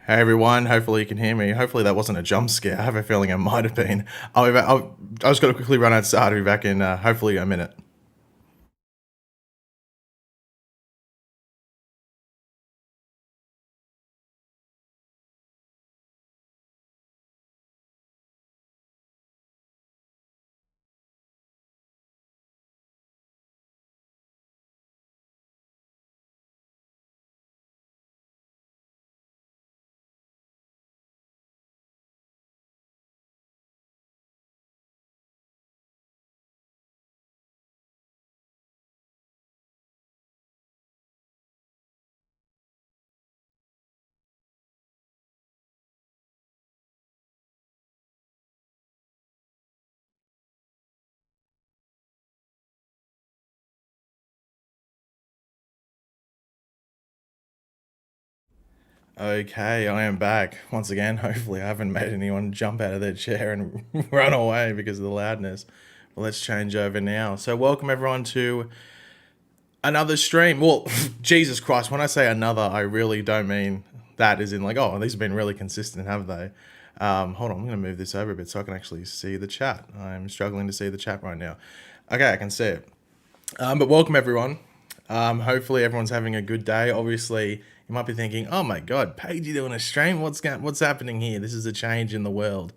Hey everyone, hopefully you can hear me. Hopefully that wasn't a jump scare. I have a feeling it might have been. I just got to quickly run outside. I'll be back in hopefully a minute. Okay, I am back once again. Hopefully I haven't made anyone jump out of their chair and run away because of the loudness. But let's change over now. So welcome everyone to another stream. Well, Jesus Christ, when I say another, I really don't mean that as in like, oh, these have been really consistent, have they? Hold on, I'm going to move this over a bit so I can actually see the chat. I'm struggling to see the chat right now. Okay, I can see it. But welcome everyone. Hopefully everyone's having a good day. Obviously, you might be thinking, "Oh my God, Paige, you doing a stream? What's happening here? This is a change in the world."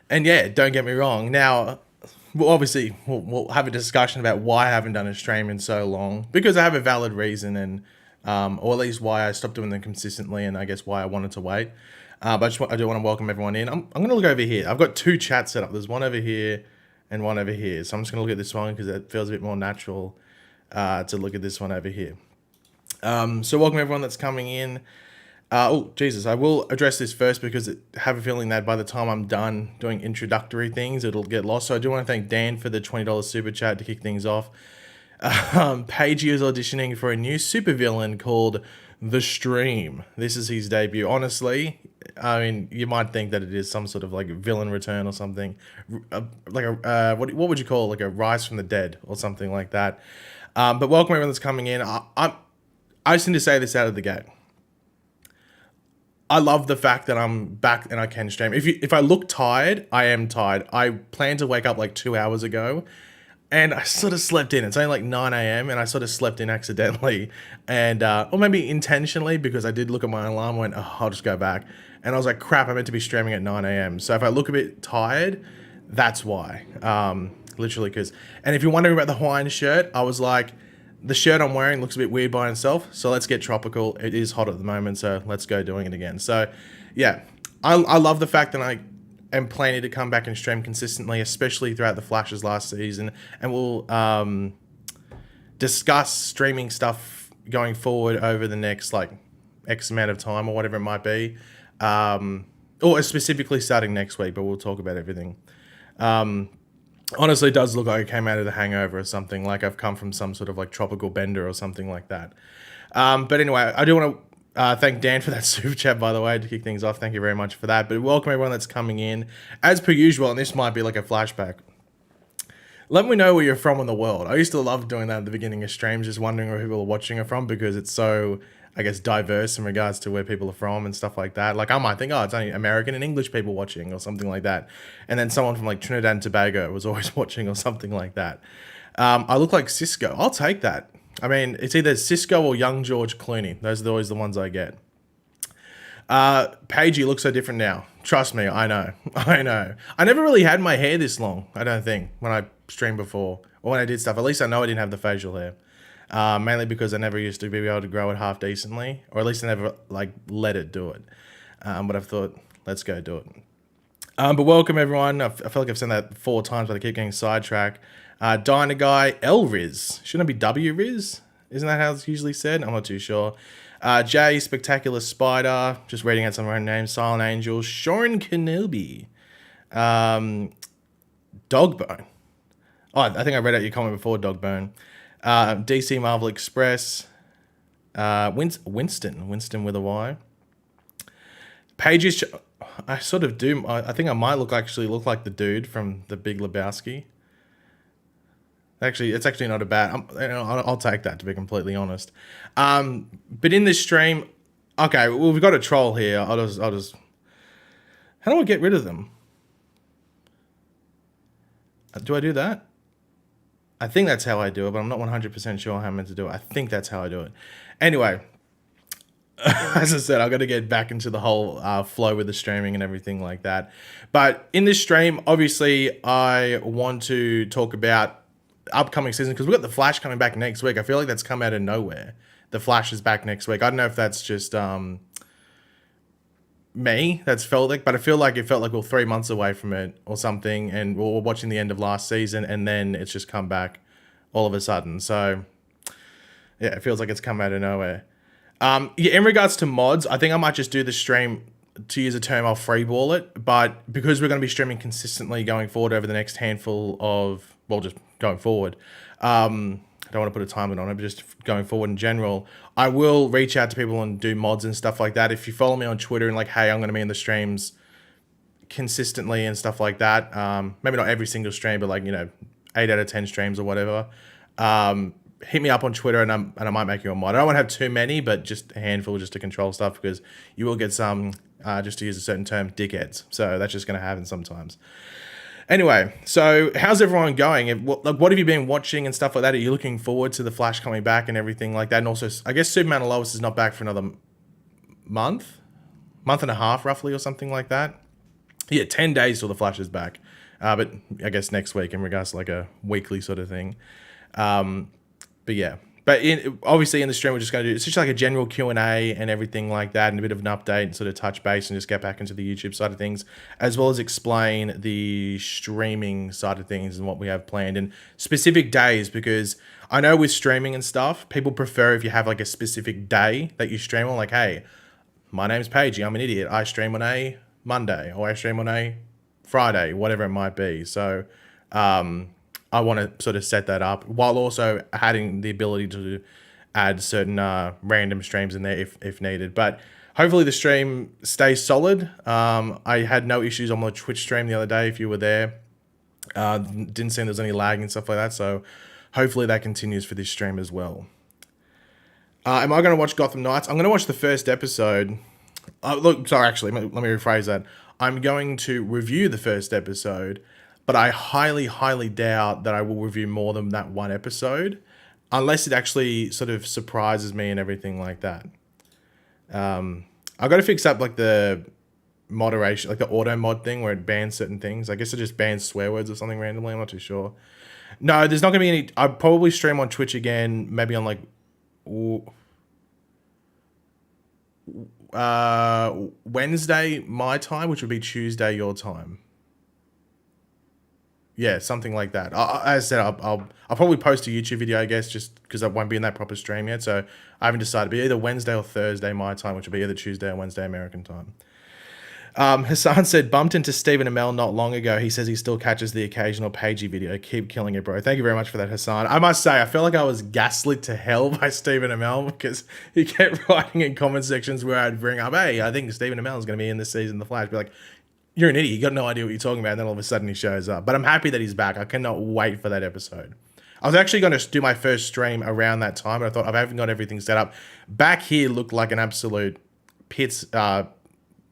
And yeah, don't get me wrong. Now, obviously, we'll have a discussion about why I haven't done a stream in so long because I have a valid reason, and or at least why I stopped doing them consistently, and I guess why I wanted to wait. But I do want to welcome everyone in. I'm going to look over here. I've got two chats set up. There's one over here and one over here. So I'm just going to look at this one because it feels a bit more natural to look at this one over here. So welcome everyone that's coming in. Oh, Jesus, I will address this first because I have a feeling that by the time I'm done doing introductory things, it'll get lost. So I do want to thank Dan for the $20 super chat to kick things off. Paige is auditioning for a new supervillain called The Stream. This is his debut. Honestly, I mean, you might think that it is some sort of like villain return or something, what would you call it? Like a rise from the dead or something like that. But welcome everyone that's coming in. I just need to say this out of the gate. I love the fact that I'm back and I can stream. If I look tired, I am tired. I planned to wake up like 2 hours ago, and I sort of slept in. It's only like 9 a.m. and I sort of slept in accidentally, and or maybe intentionally because I did look at my alarm and went, oh, I'll just go back. And I was like, crap, I meant to be streaming at 9 a.m. So if I look a bit tired, that's why. Literally, because, and if you're wondering about the Hawaiian shirt, I was like, the shirt I'm wearing looks a bit weird by itself, so let's get tropical. It is hot at the moment, so let's go doing it again. So, yeah, I love the fact that I am planning to come back and stream consistently, especially throughout the Flashes last season, and we'll discuss streaming stuff going forward over the next like X amount of time or whatever it might be, or specifically starting next week. But we'll talk about everything. Honestly, it does look like I came out of the hangover or something, like I've come from some sort of like tropical bender or something like that. But anyway, I do want to thank Dan for that super chat, by the way, to kick things off. Thank you very much for that. But welcome everyone that's coming in. As per usual, and this might be like a flashback, let me know where you're from in the world. I used to love doing that at the beginning of streams, just wondering where people are watching it from because it's so, I guess, diverse in regards to where people are from and stuff like that. Like I might think, oh, it's only American and English people watching or something like that. And then someone from like Trinidad and Tobago was always watching or something like that. I look like Cisco. I'll take that. I mean, it's either Cisco or young George Clooney. Those are always the ones I get. Paige, you look so different now. Trust me, I know. I know. I never really had my hair this long, I don't think, when I streamed before. Or when I did stuff. At least I know I didn't have the facial hair. Mainly because I never used to be able to grow it half decently. Or at least I never, like, let it do it. But I've thought, let's go do it. But welcome, everyone. I feel like I've said that 4 times, but I keep getting sidetracked. Dyna Guy, L-Riz. Shouldn't it be W-Riz? Isn't that how it's usually said? I'm not too sure. Jay, Spectacular Spider, just reading out some of our names. Silent Angel, Sean Kenobi, Dogbone. Oh, I think I read out your comment before, Dogbone. DC Marvel Express, Winston with a Y. Pages, I sort of do. I think I might actually look like the dude from The Big Lebowski. Actually, it's actually not a bad. I'll take that, to be completely honest. But in this stream, Okay, well, we've got a troll here. I'll just. How do I get rid of them? Do I do that? I think that's how I do it, but I'm not 100% sure how I'm meant to do it. I think that's how I do it. Anyway, as I said, I've got to get back into the whole flow with the streaming and everything like that. But in this stream, obviously, I want to talk about upcoming season because we've got The Flash coming back next week. I feel like that's come out of nowhere. The Flash is back next week. I don't know if that's just me that's felt like, but I feel like it felt like we're 3 months away from it or something, and we're watching the end of last season, and then it's just come back all of a sudden. So yeah, it feels like it's come out of nowhere. Yeah, in regards to mods, I think I might just do the stream, to use a term, I'll freeball it. But because we're going to be streaming consistently going forward over the next handful of, well, just going forward, I don't want to put a time limit on it, but just going forward in general, I will reach out to people and do mods and stuff like that. If you follow me on Twitter and like, hey, I'm going to be in the streams consistently and stuff like that, maybe not every single stream, but like, 8 out of 10 streams or whatever, hit me up on Twitter and I might make you a mod. I don't want to have too many, but just a handful just to control stuff, because you will get some, just to use a certain term, dickheads. So that's just going to happen sometimes. Anyway, so how's everyone going? What have you been watching and stuff like that? Are you looking forward to The Flash coming back and everything like that? And also, I guess Superman and Lois is not back for another month and a half roughly, or something like that. Yeah, 10 days till The Flash is back. But I guess next week in regards to like a weekly sort of thing. But yeah. But obviously in the stream, we're just going to do, it's just like a general Q&A and everything like that, and a bit of an update and sort of touch base and just get back into the YouTube side of things, as well as explain the streaming side of things and what we have planned and specific days, because I know with streaming and stuff, people prefer if you have like a specific day that you stream on, like, hey, my name's Paigey, I'm an idiot, I stream on a Monday, or I stream on a Friday, whatever it might be. So, I want to sort of set that up while also adding the ability to add certain random streams in there if needed. But hopefully the stream stays solid. I had no issues on my Twitch stream the other day, if you were there. Didn't seem there was any lag and stuff like that. So hopefully that continues for this stream as well. Am I going to watch Gotham Knights? I'm going to watch the first episode. Actually, let me rephrase that. I'm going to review the first episode, but I highly, highly doubt that I will review more than that one episode, unless it actually sort of surprises me and everything like that. I've got to fix up like the moderation, like the auto mod thing where it bans certain things. I guess it just bans swear words or something randomly. I'm not too sure. No, there's not going to be any. I'll probably stream on Twitch again, maybe on like Wednesday my time, which would be Tuesday your time. Yeah, something like that. As I said, I'll probably post a YouTube video, I guess, just because I won't be in that proper stream yet. So I haven't decided. It'll be either Wednesday or Thursday my time, which will be either Tuesday or Wednesday American time. Hassan said, bumped into Stephen Amell not long ago. He says he still catches the occasional Paigey video. Keep killing it, bro. Thank you very much for that, Hassan. I must say, I feel like I was gaslit to hell by Stephen Amell, because he kept writing in comment sections where I'd bring up, hey, I think Stephen Amell is going to be in this season of The Flash. Be like, you're an idiot. You got no idea what you're talking about. And then all of a sudden he shows up. But I'm happy that he's back. I cannot wait for that episode. I was actually going to do my first stream around that time, but I thought I haven't got everything set up. Back here looked like an absolute pits, I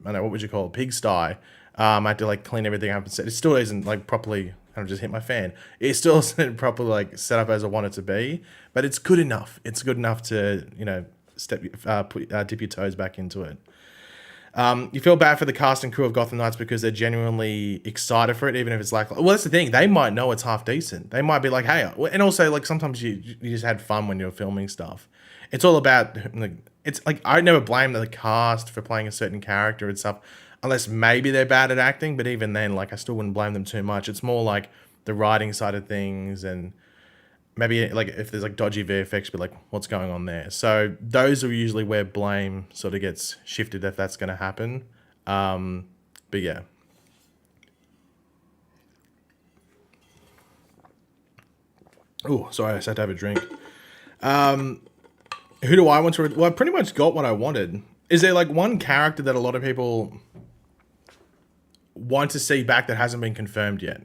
don't know, what would you call it? Pigsty. I had to like clean everything up and set. It still isn't like properly, I just hit my fan. It still isn't properly like set up as I want it to be, but it's good enough. It's good enough to, dip your toes back into it. You feel bad for the cast and crew of Gotham Knights because they're genuinely excited for it, even if it's like, well, that's the thing. They might know it's half decent. They might be like, hey, and also like sometimes you just had fun when you're filming stuff. It's all about, it's like, I never blame the cast for playing a certain character and stuff, unless maybe they're bad at acting. But even then, like, I still wouldn't blame them too much. It's more like the writing side of things, and maybe like if there's like dodgy VFX, but like what's going on there. So those are usually where blame sort of gets shifted if that's going to happen. But yeah. Oh, sorry, I just had to have a drink. Who do I want to... Well, I pretty much got what I wanted. Is there like one character that a lot of people want to see back that hasn't been confirmed yet?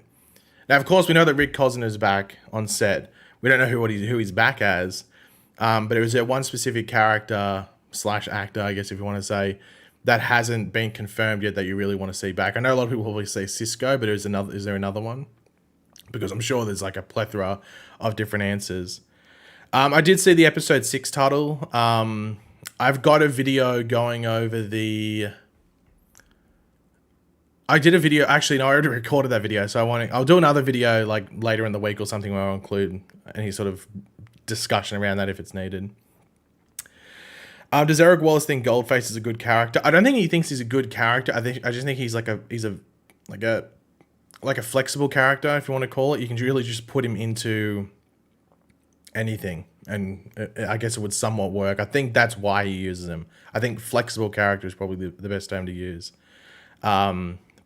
Now, of course, we know that Rick Cosner is back on set. We don't know who he's back as. But it was there one specific character slash actor, I guess if you want to say, that hasn't been confirmed yet that you really want to see back? I know a lot of people probably say Cisco, but is there another one? Because I'm sure there's like a plethora of different answers. I did see the episode 6 title. I've got a video going over the... I did a video, actually, no, I already recorded that video, so I'll do another video like later in the week or something where I'll include any sort of discussion around that if it's needed. Does Eric Wallace think Goldface is a good character? I don't think he thinks he's a good character. I just think he's like a flexible character, if you want to call it. You can really just put him into anything, and I guess it would somewhat work. I think that's why he uses him. I think flexible character is probably the best term to use.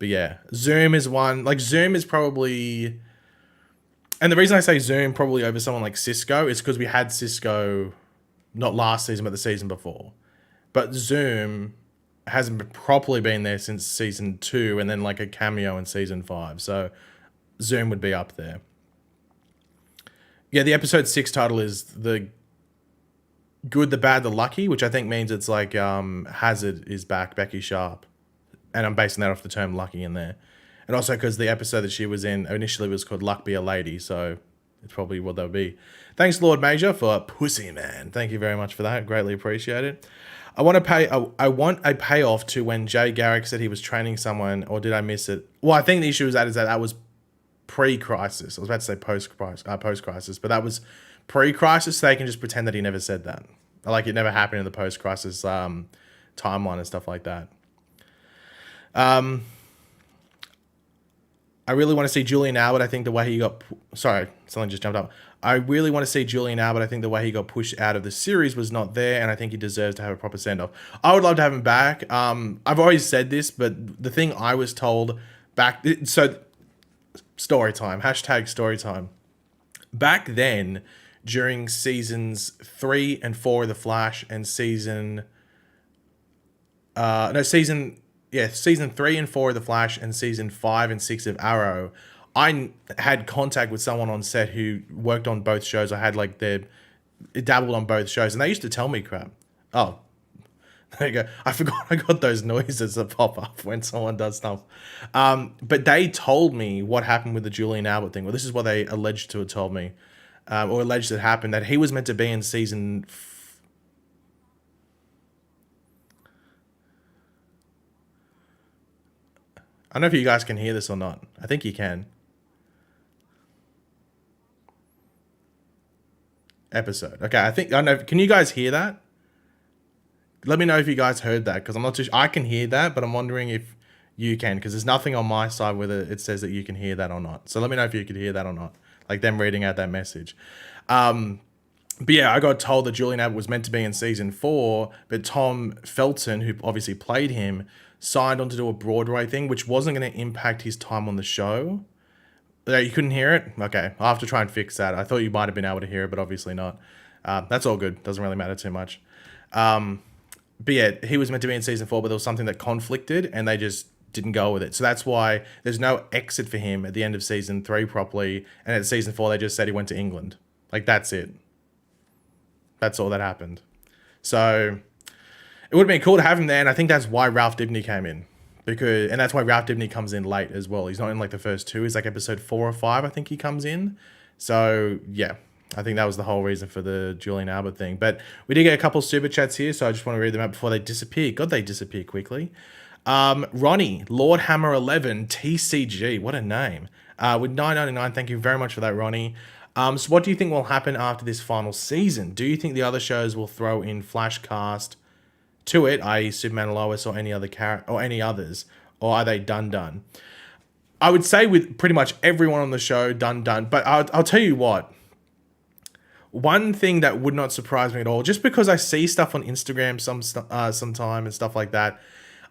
But yeah, Zoom is one. Like, Zoom is probably... And the reason I say Zoom probably over someone like Cisco is because we had Cisco not last season, but the season before. But Zoom hasn't properly been there since season 2, and then like a cameo in season 5. So Zoom would be up there. Yeah, the episode 6 title is The Good, the Bad, the Lucky, which I think means it's like Hazard is back, Becky Sharp. And I'm basing that off the term lucky in there. And also because the episode that she was in initially was called Luck Be a Lady, so it's probably what they'll be. Thanks, Lord Major, for Pussy Man. Thank you very much for that. Greatly appreciate it. I want a payoff to when Jay Garrick said he was training someone, or did I miss it? Well, I think the issue is that was pre-crisis. I was about to say post-crisis, but that was pre-crisis, so they can just pretend that he never said that. Like it never happened in the post-crisis timeline and stuff like that. I really want to see Julian Albert. I think the way he got... Sorry, something just jumped up. I really want to see Julian Albert. I think the way he got pushed out of the series was not there, and I think he deserves to have a proper send-off. I would love to have him back. I've always said this, but the thing I was told back... So, story time. Hashtag story time. Back then, during seasons 3 and 4 of The Flash and season 3 and 4 of The Flash and season 5 and 6 of Arrow, I had contact with someone on set who worked on both shows. I had like dabbled on both shows, and they used to tell me crap. Oh, there you go. I forgot I got those noises that pop up when someone does stuff. But they told me what happened with the Julian Albert thing. Well, this is what they alleged to have told me, or alleged that happened, that he was meant to be in season... I don't know if you guys can hear this or not. I think you can. Episode. Okay, I don't know. Can you guys hear that? Let me know if you guys heard that, because I'm not too sure. I can hear that, but I'm wondering if you can, because there's nothing on my side whether it says that you can hear that or not. So let me know if you could hear that or not. Like them reading out that message. But yeah, I got told that Julian Abbott was meant to be in season 4, but Tom Felton, who obviously played him, signed on to do a Broadway thing, which wasn't going to impact his time on the show. You couldn't hear it? Okay, I'll have to try and fix that. I thought you might have been able to hear it, but obviously not. That's all good. Doesn't really matter too much. But yeah, he was meant to be in season 4, but there was something that conflicted, and they just didn't go with it. So that's why there's no exit for him at the end of season 3 properly, and at season 4 they just said he went to England. Like, that's it. That's all that happened. So it would have been cool to have him there, and I think that's why Ralph Dibny came in. And that's why Ralph Dibny comes in late as well. He's not in like the first 2. He's like episode 4 or 5, I think he comes in. So yeah, I think that was the whole reason for the Julian Albert thing. But we did get a couple super chats here, so I just want to read them out before they disappear. God, they disappear quickly. Ronnie, Lord Hammer 11, TCG, what a name. With $9.99, thank you very much for that, Ronnie. So what do you think will happen after this final season? Do you think the other shows will throw in Flashcast to it, i.e. Superman, Lois, or any other or any others, or are they done? I would say with pretty much everyone on the show, done. But I'll tell you what. One thing that would not surprise me at all, just because I see stuff on Instagram sometime and stuff like that,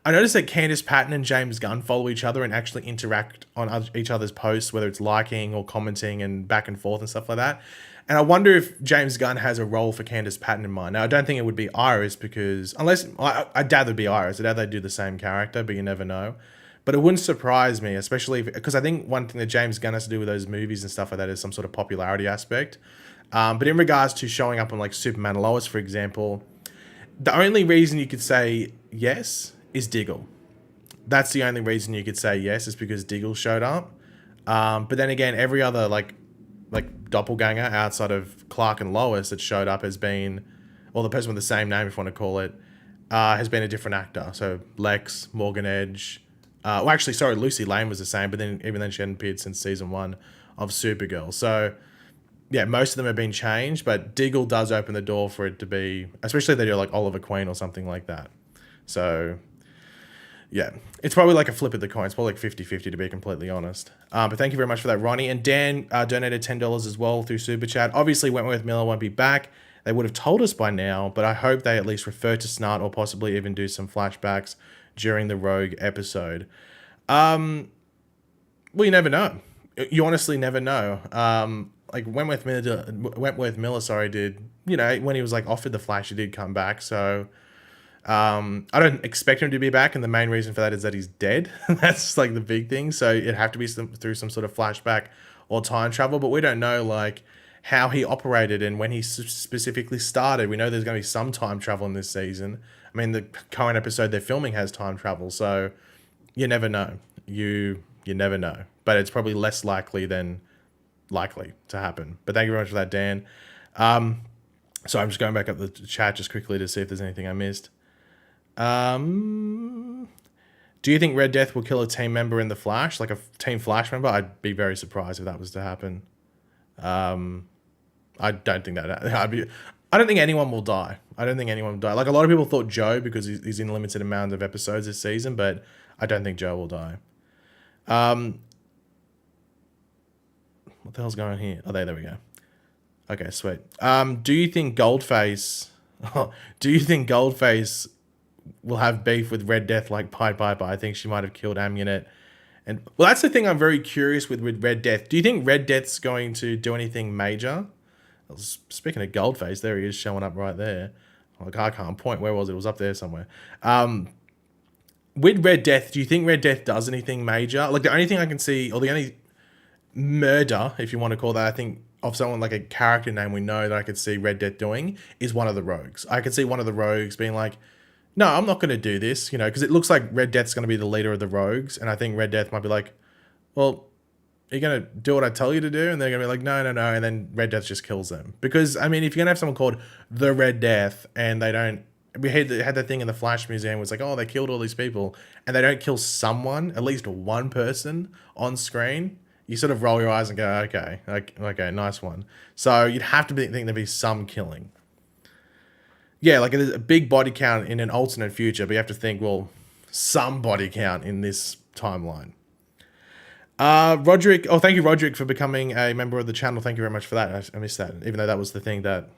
I noticed that Candice Patton and James Gunn follow each other and actually interact on each other's posts, whether it's liking or commenting and back and forth and stuff like that. And I wonder if James Gunn has a role for Candice Patton in mind. Now, I don't think it would be Iris, because I doubt it'd be Iris. I doubt they'd do the same character, but you never know. But it wouldn't surprise me, especially because I think one thing that James Gunn has to do with those movies and stuff like that is some sort of popularity aspect. But in regards to showing up on like Superman and Lois, for example, The only reason you could say yes is Diggle. That's the only reason you could say yes, is because Diggle showed up. But then again, every other like doppelganger outside of Clark and Lois that showed up has been, or the person with the same name, if you want to call it, has been a different actor. So Lex, Morgan Edge. Well, actually, sorry, Lucy Lane was the same, but then even then she hadn't appeared since season 1 of Supergirl. So yeah, most of them have been changed, but Diggle does open the door for it to be, especially if they do like Oliver Queen or something like that. So yeah, it's probably like a flip of the coin. It's probably like 50-50 to be completely honest. But thank you very much for that, Ronnie. And Dan donated $10 as well through Super Chat. Obviously, Wentworth Miller won't be back. They would have told us by now, but I hope they at least refer to Snart or possibly even do some flashbacks during the Rogue episode. Well, you never know. You honestly never know. Like Wentworth Miller, sorry, did, you know, when he was like offered the Flash, he did come back. So I don't expect him to be back, and the main reason for that is that he's dead. That's like the big thing. So it'd have to be through some sort of flashback or time travel, but we don't know like how he operated and when he specifically started. We know there's going to be some time travel in this season. I mean, the current episode they're filming has time travel, so you never know. You never know, but it's probably less likely than likely to happen. But thank you very much for that, Dan. So I'm just going back up the chat just quickly to see if there's anything I missed. Do you think Red Death will kill a team member in the Flash, like a Team Flash member? I'd be very surprised if that was to happen. I don't think that. I don't think anyone will die. I don't think anyone will die. Like a lot of people thought Joe, because he's in a limited amount of episodes this season, but I don't think Joe will die. What the hell's going on here? Oh, there we go. Okay, sweet. Do you think Goldface? Do you think Goldface will have beef with Red Death like Pied Piper? I think she might have killed Amunet. And well, that's the thing I'm very curious with Red Death. Do you think Red Death's going to do anything major? Speaking of Goldface, there he is showing up right there. Like I can't point. Where was it? It was up there somewhere. With Red Death, do you think Red Death does anything major? Like the only thing I can see, or the only murder, if you want to call that, I think of someone like a character name we know that I could see Red Death doing is one of the rogues. I could see one of the rogues being like, no, I'm not going to do this, you know, because it looks like Red Death's going to be the leader of the rogues. And I think Red Death might be like, well, are you going to do what I tell you to do? And they're going to be like, no. And then Red Death just kills them. Because, I mean, if you're going to have someone called the Red Death and they don't, we had that thing in the Flash Museum, it was like, oh, they killed all these people, and they don't kill someone, at least one person on screen, you sort of roll your eyes and go, okay, nice one. So you'd have to think there'd be some killing. Yeah, like a big body count in an alternate future, but you have to think, well, some body count in this timeline. Roderick, thank you, Roderick, for becoming a member of the channel. Thank you very much for that. I missed that, even though that was the thing that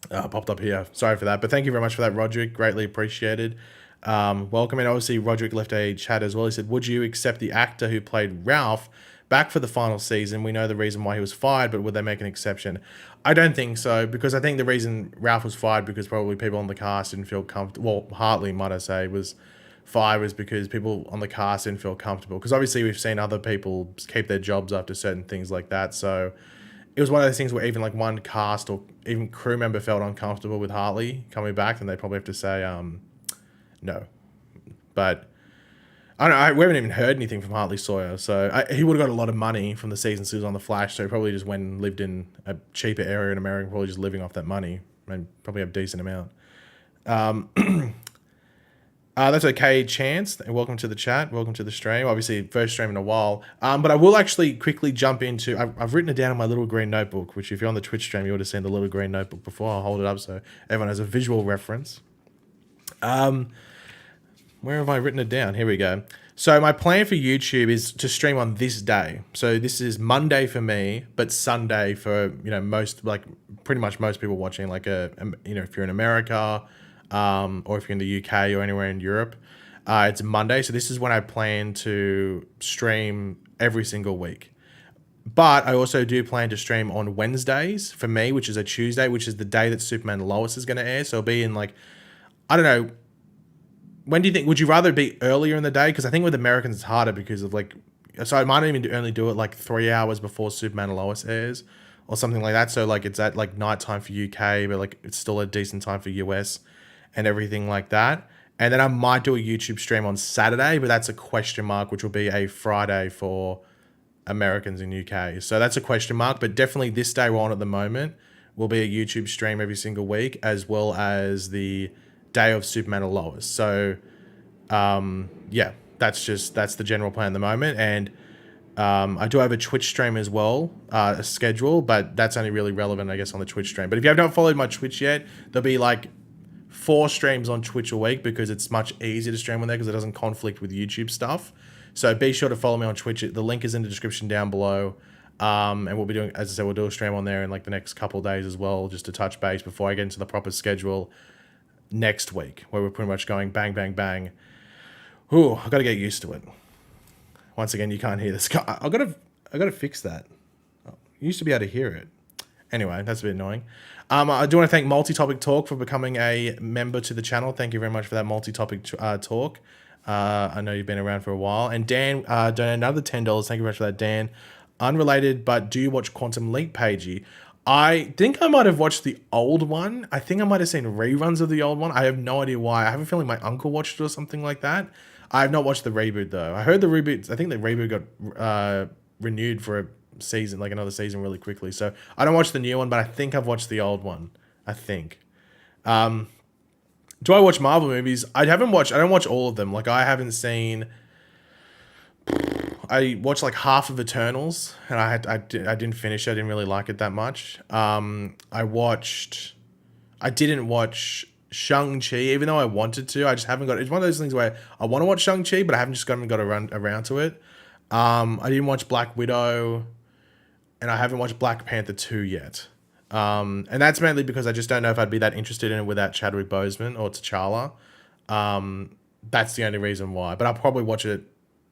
popped up here. Sorry for that, but thank you very much for that, Roderick. Greatly appreciated. Welcome. And obviously, Roderick left a chat as well. He said, would you accept the actor who played Ralph back for the final season? We know the reason why he was fired, but would they make an exception? I don't think so, because I think the reason Ralph was fired because probably people on the cast didn't feel comfortable. Well, Hartley, might I say, was fired was because people on the cast didn't feel comfortable. Because obviously we've seen other people keep their jobs after certain things like that. So it was one of those things where even like one cast or even crew member felt uncomfortable with Hartley coming back, then they probably have to say no. But I don't know, we haven't even heard anything from Hartley Sawyer, so he would have got a lot of money from the seasons he was on The Flash, so he probably just went and lived in a cheaper area in America, probably just living off that money, and probably have a decent amount. That's okay, Chance, and welcome to the chat, welcome to the stream, obviously first stream in a while, but I will actually quickly jump into, I've written it down in my little green notebook, which if you're on the Twitch stream, you would have seen the little green notebook before. I'll hold it up so everyone has a visual reference. Where have I written it down? Here we go. So my plan for YouTube is to stream on this day. So this is Monday for me, but Sunday for, you know, most, like pretty much most people watching, like you know, if you're in America, or if you're in the UK or anywhere in Europe, it's Monday. So this is when I plan to stream every single week. But I also do plan to stream on Wednesdays for me, which is a Tuesday, which is the day that Superman and Lois is going to air. So it'll be in like, I don't know, when do you think, would you rather be earlier in the day? Because I think with Americans it's harder because of like, so I might even only do it like 3 hours before Superman and Lois airs or something like that. So like it's at like nighttime for UK, but like it's still a decent time for US. and everything like that. And then I might do a YouTube stream on Saturday, but that's a question mark, which will be a Friday for Americans in UK. So that's a question mark, but definitely this day we're on at the moment will be a YouTube stream every single week, as well as the day of Superman and Lois. So yeah, that's the general plan at the moment. And I do have a Twitch stream as well, a schedule, but that's only really relevant, I guess, on the Twitch stream. But if you have not followed my Twitch yet, there'll be like 4 streams on Twitch a week because it's much easier to stream on there because it doesn't conflict with YouTube stuff. So be sure to follow me on Twitch. The link is in the description down below. And we'll be doing, as I said, we'll do a stream on there in like the next couple of days as well, just to touch base before I get into the proper schedule next week, where we're pretty much going bang, bang, bang. Ooh, I got to get used to it. Once again, you can't hear this. I got to fix that. You used to be able to hear it. Anyway, that's a bit annoying. I do want to thank Multi-Topic Talk for becoming a member to the channel. Thank you very much for that multi-topic talk. I know you've been around for a while. And Dan donated another $10. Thank you very much for that, Dan. Unrelated, but do you watch Quantum Leap, Pagey? I think I might have watched the old one. I think I might have seen reruns of the old one. I have no idea why. I have a feeling my uncle watched it or something like that. I have not watched the reboot, though. I heard the reboot. I think the reboot got renewed for a season, like another season really quickly. So I don't watch the new one, but I think I've watched the old one. I think. Do I watch Marvel movies? I don't watch all of them. Like I haven't seen. I watched like half of Eternals, and I didn't finish it. I didn't really like it that much. I didn't watch Shang-Chi, even though I wanted to. I just haven't got. It's one of those things where I want to watch Shang-Chi, but I haven't got around to it. I didn't watch Black Widow, and I haven't watched Black Panther 2 yet. And that's mainly because I just don't know if I'd be that interested in it without Chadwick Boseman or T'Challa. That's the only reason why. But I'll probably watch it.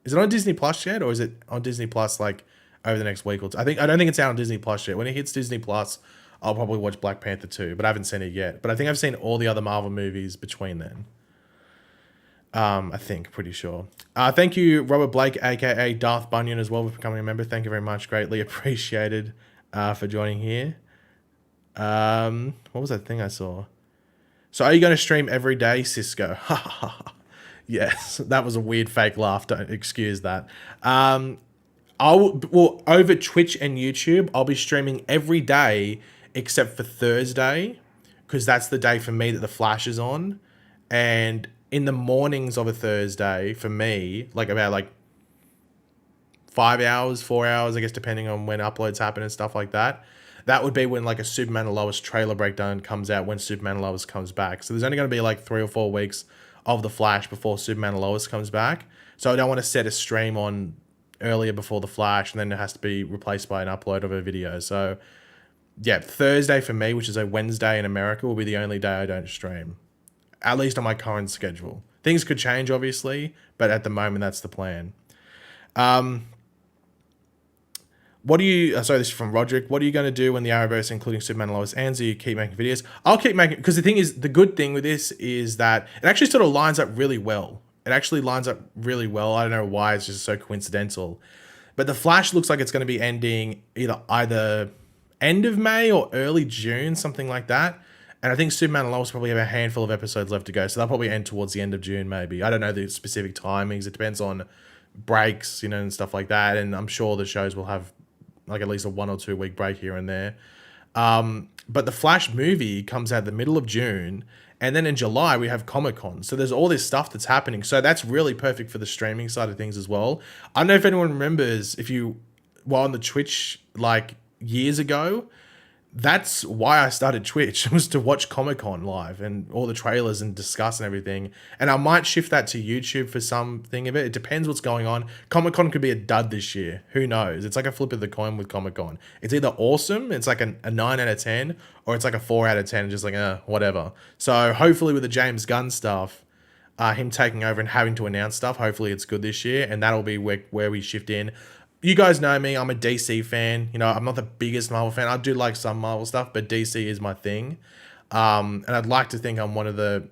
Is it on Disney Plus yet, or is it on Disney Plus like over the next week or two? I don't think it's out on Disney Plus yet. When it hits Disney Plus, I'll probably watch Black Panther 2, but I haven't seen it yet. But I think I've seen all the other Marvel movies between then. I think, pretty sure. Thank you, Robert Blake, aka Darth Bunyan, as well, for becoming a member. Thank you very much. Greatly appreciated for joining here. What was that thing I saw? So are you going to stream every day, Cisco? Yes, that was a weird fake laugh. Don't excuse that. Over Twitch and YouTube, I'll be streaming every day except for Thursday, because that's the day for me that the Flash is on. And in the mornings of a Thursday, for me, like about like 5 hours, 4 hours, I guess, depending on when uploads happen and stuff like that. That would be when like a Superman and Lois trailer breakdown comes out when Superman and Lois comes back. So there's only going to be like 3 or 4 weeks of the Flash before Superman and Lois comes back. So I don't want to set a stream on earlier before the Flash, and then it has to be replaced by an upload of a video. So yeah, Thursday for me, which is a Wednesday in America, will be the only day I don't stream. At least on my current schedule. Things could change, obviously, but at the moment, that's the plan. What do you... sorry, this is from Roderick. What are you going to do when the Arrowverse, including Superman and Lois, ends? Do you keep making videos? I'll keep making... Because the thing is, the good thing with this is that it actually sort of lines up really well. It actually lines up really well. I don't know why. It's just so coincidental. But The Flash looks like it's going to be ending either end of May or early June, something like that. And I think Superman and Lois probably have a handful of episodes left to go. So they'll probably end towards the end of June, maybe. I don't know the specific timings. It depends on breaks, and stuff like that. And I'm sure the shows will have like at least a 1 or 2 week break here and there. But the Flash movie comes out the middle of June, and then in July we have Comic-Con. So there's all this stuff that's happening. So that's really perfect for the streaming side of things as well. I don't know if anyone remembers, if you were on the Twitch like years ago, that's why I started Twitch, was to watch Comic-Con live and all the trailers and discuss and everything. And I might shift that to YouTube for something of it. It depends what's going on. Comic-Con could be a dud this year. Who knows? It's like a flip of the coin with Comic-Con. It's either awesome, it's like a 9 out of 10, or it's like a 4 out of 10, just like, whatever. So hopefully with the James Gunn stuff, him taking over and having to announce stuff, hopefully it's good this year, and that'll be where we shift in. You guys know me, I'm a DC fan. I'm not the biggest Marvel fan. I do like some Marvel stuff, but DC is my thing. And I'd like to think I'm one of the,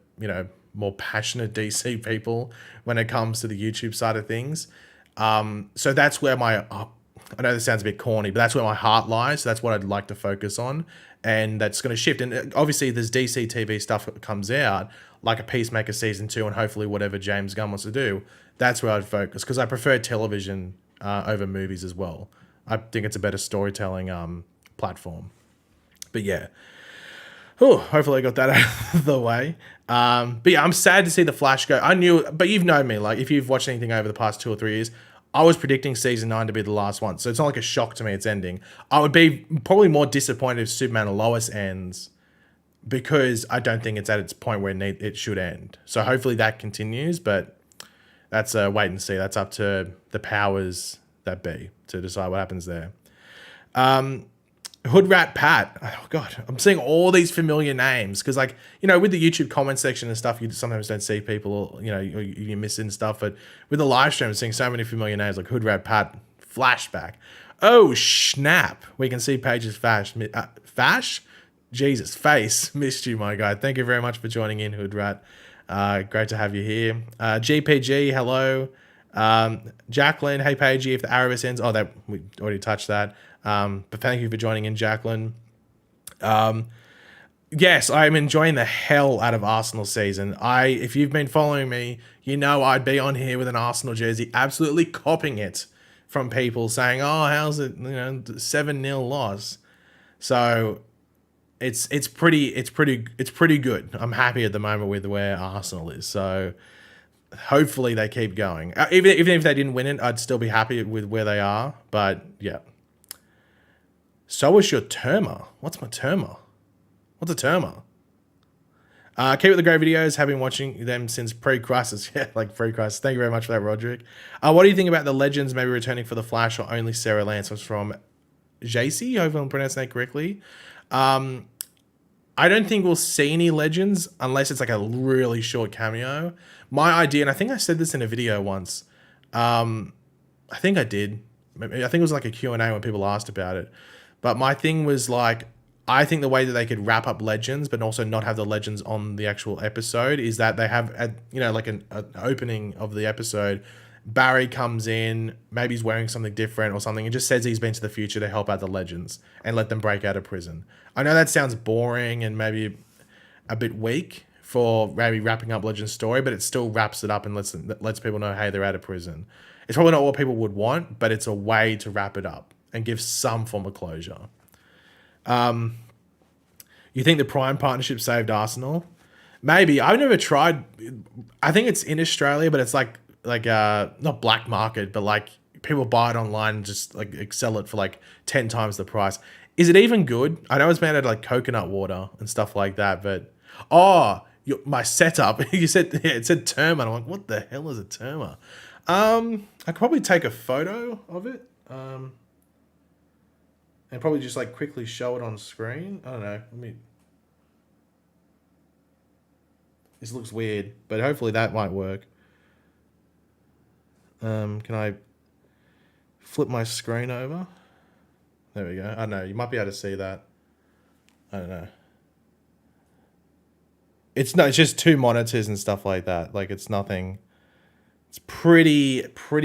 more passionate DC people when it comes to the YouTube side of things. So that's where my I know this sounds a bit corny, but that's where my heart lies. So that's what I'd like to focus on. And that's going to shift. And obviously there's DCTV stuff that comes out, like a Peacemaker season 2 and hopefully whatever James Gunn wants to do. That's where I'd focus because I prefer television over movies as well. I think it's a better storytelling platform. But yeah. Oh, hopefully I got that out of the way. But yeah, I'm sad to see The Flash go. I knew, but you've known me. Like, if you've watched anything over the past 2 or 3 years, I was predicting season 9 to be the last one. So it's not like a shock to me it's ending. I would be probably more disappointed if Superman and Lois ends because I don't think it's at its point where it should end. So hopefully that continues, but that's a wait and see. That's up to the powers that be to decide what happens there. Hood Rat Pat. Oh God, I'm seeing all these familiar names because, like, you know, with the YouTube comment section and stuff, you sometimes don't see people, you know, you're missing stuff. But with the live stream, I'm seeing so many familiar names like Hood Rat Pat, Flashback. Oh snap! We can see Paige's Fash. Jesus, face. Missed you, my guy. Thank you very much for joining in, Hood Rat. Great to have you here. GPG, hello. Jacqueline, hey Paigey, if the Arabis ends. Oh, that we already touched that. But thank you for joining in, Jacqueline. Yes, I'm enjoying the hell out of Arsenal season. If you've been following me, you know I'd be on here with an Arsenal jersey, absolutely copping it from people saying, "Oh, how's it? You know, 7-0 loss." So it's pretty good. I'm happy at the moment with where Arsenal is. So hopefully they keep going. Even if they didn't win it, I'd still be happy with where they are. But yeah. So was your terma. What's my terma? What's a terma? Keep up the great videos. Have been watching them since pre-crisis. Yeah, like pre-crisis. Thank you very much for that, Roderick. What do you think about the Legends maybe returning for the Flash or only Sarah Lance? Was from JC. I hope I'm pronouncing that correctly. I don't think we'll see any Legends unless it's like a really short cameo. My idea, and I think I said this in a video once. I think I did. I think it was like a Q&A when people asked about it. But my thing was like, I think the way that they could wrap up Legends, but also not have the Legends on the actual episode, is that they have, like an opening of the episode. Barry comes in, maybe he's wearing something different or something, and just says he's been to the future to help out the Legends and let them break out of prison. I know that sounds boring and maybe a bit weak for maybe wrapping up Legends' story, but it still wraps it up and lets people know, hey, they're out of prison. It's probably not what people would want, but it's a way to wrap it up and give some form of closure. You think the Prime partnership saved Arsenal? Maybe. I've never tried. I think it's in Australia, but it's like not black market, but like people buy it online and just like sell it for like 10 times the price. Is it even good? I know it's made out of like coconut water and stuff like that, but my setup, you said, yeah, it said Terma. I'm like, what the hell is a Terma? I could probably take a photo of it. And probably just like quickly show it on screen. I don't know. This looks weird, but hopefully that might work. Can I flip my screen over? There we go. I don't know. You might be able to see that. I don't know. It's just 2 monitors and stuff like that. Like it's nothing. It's pretty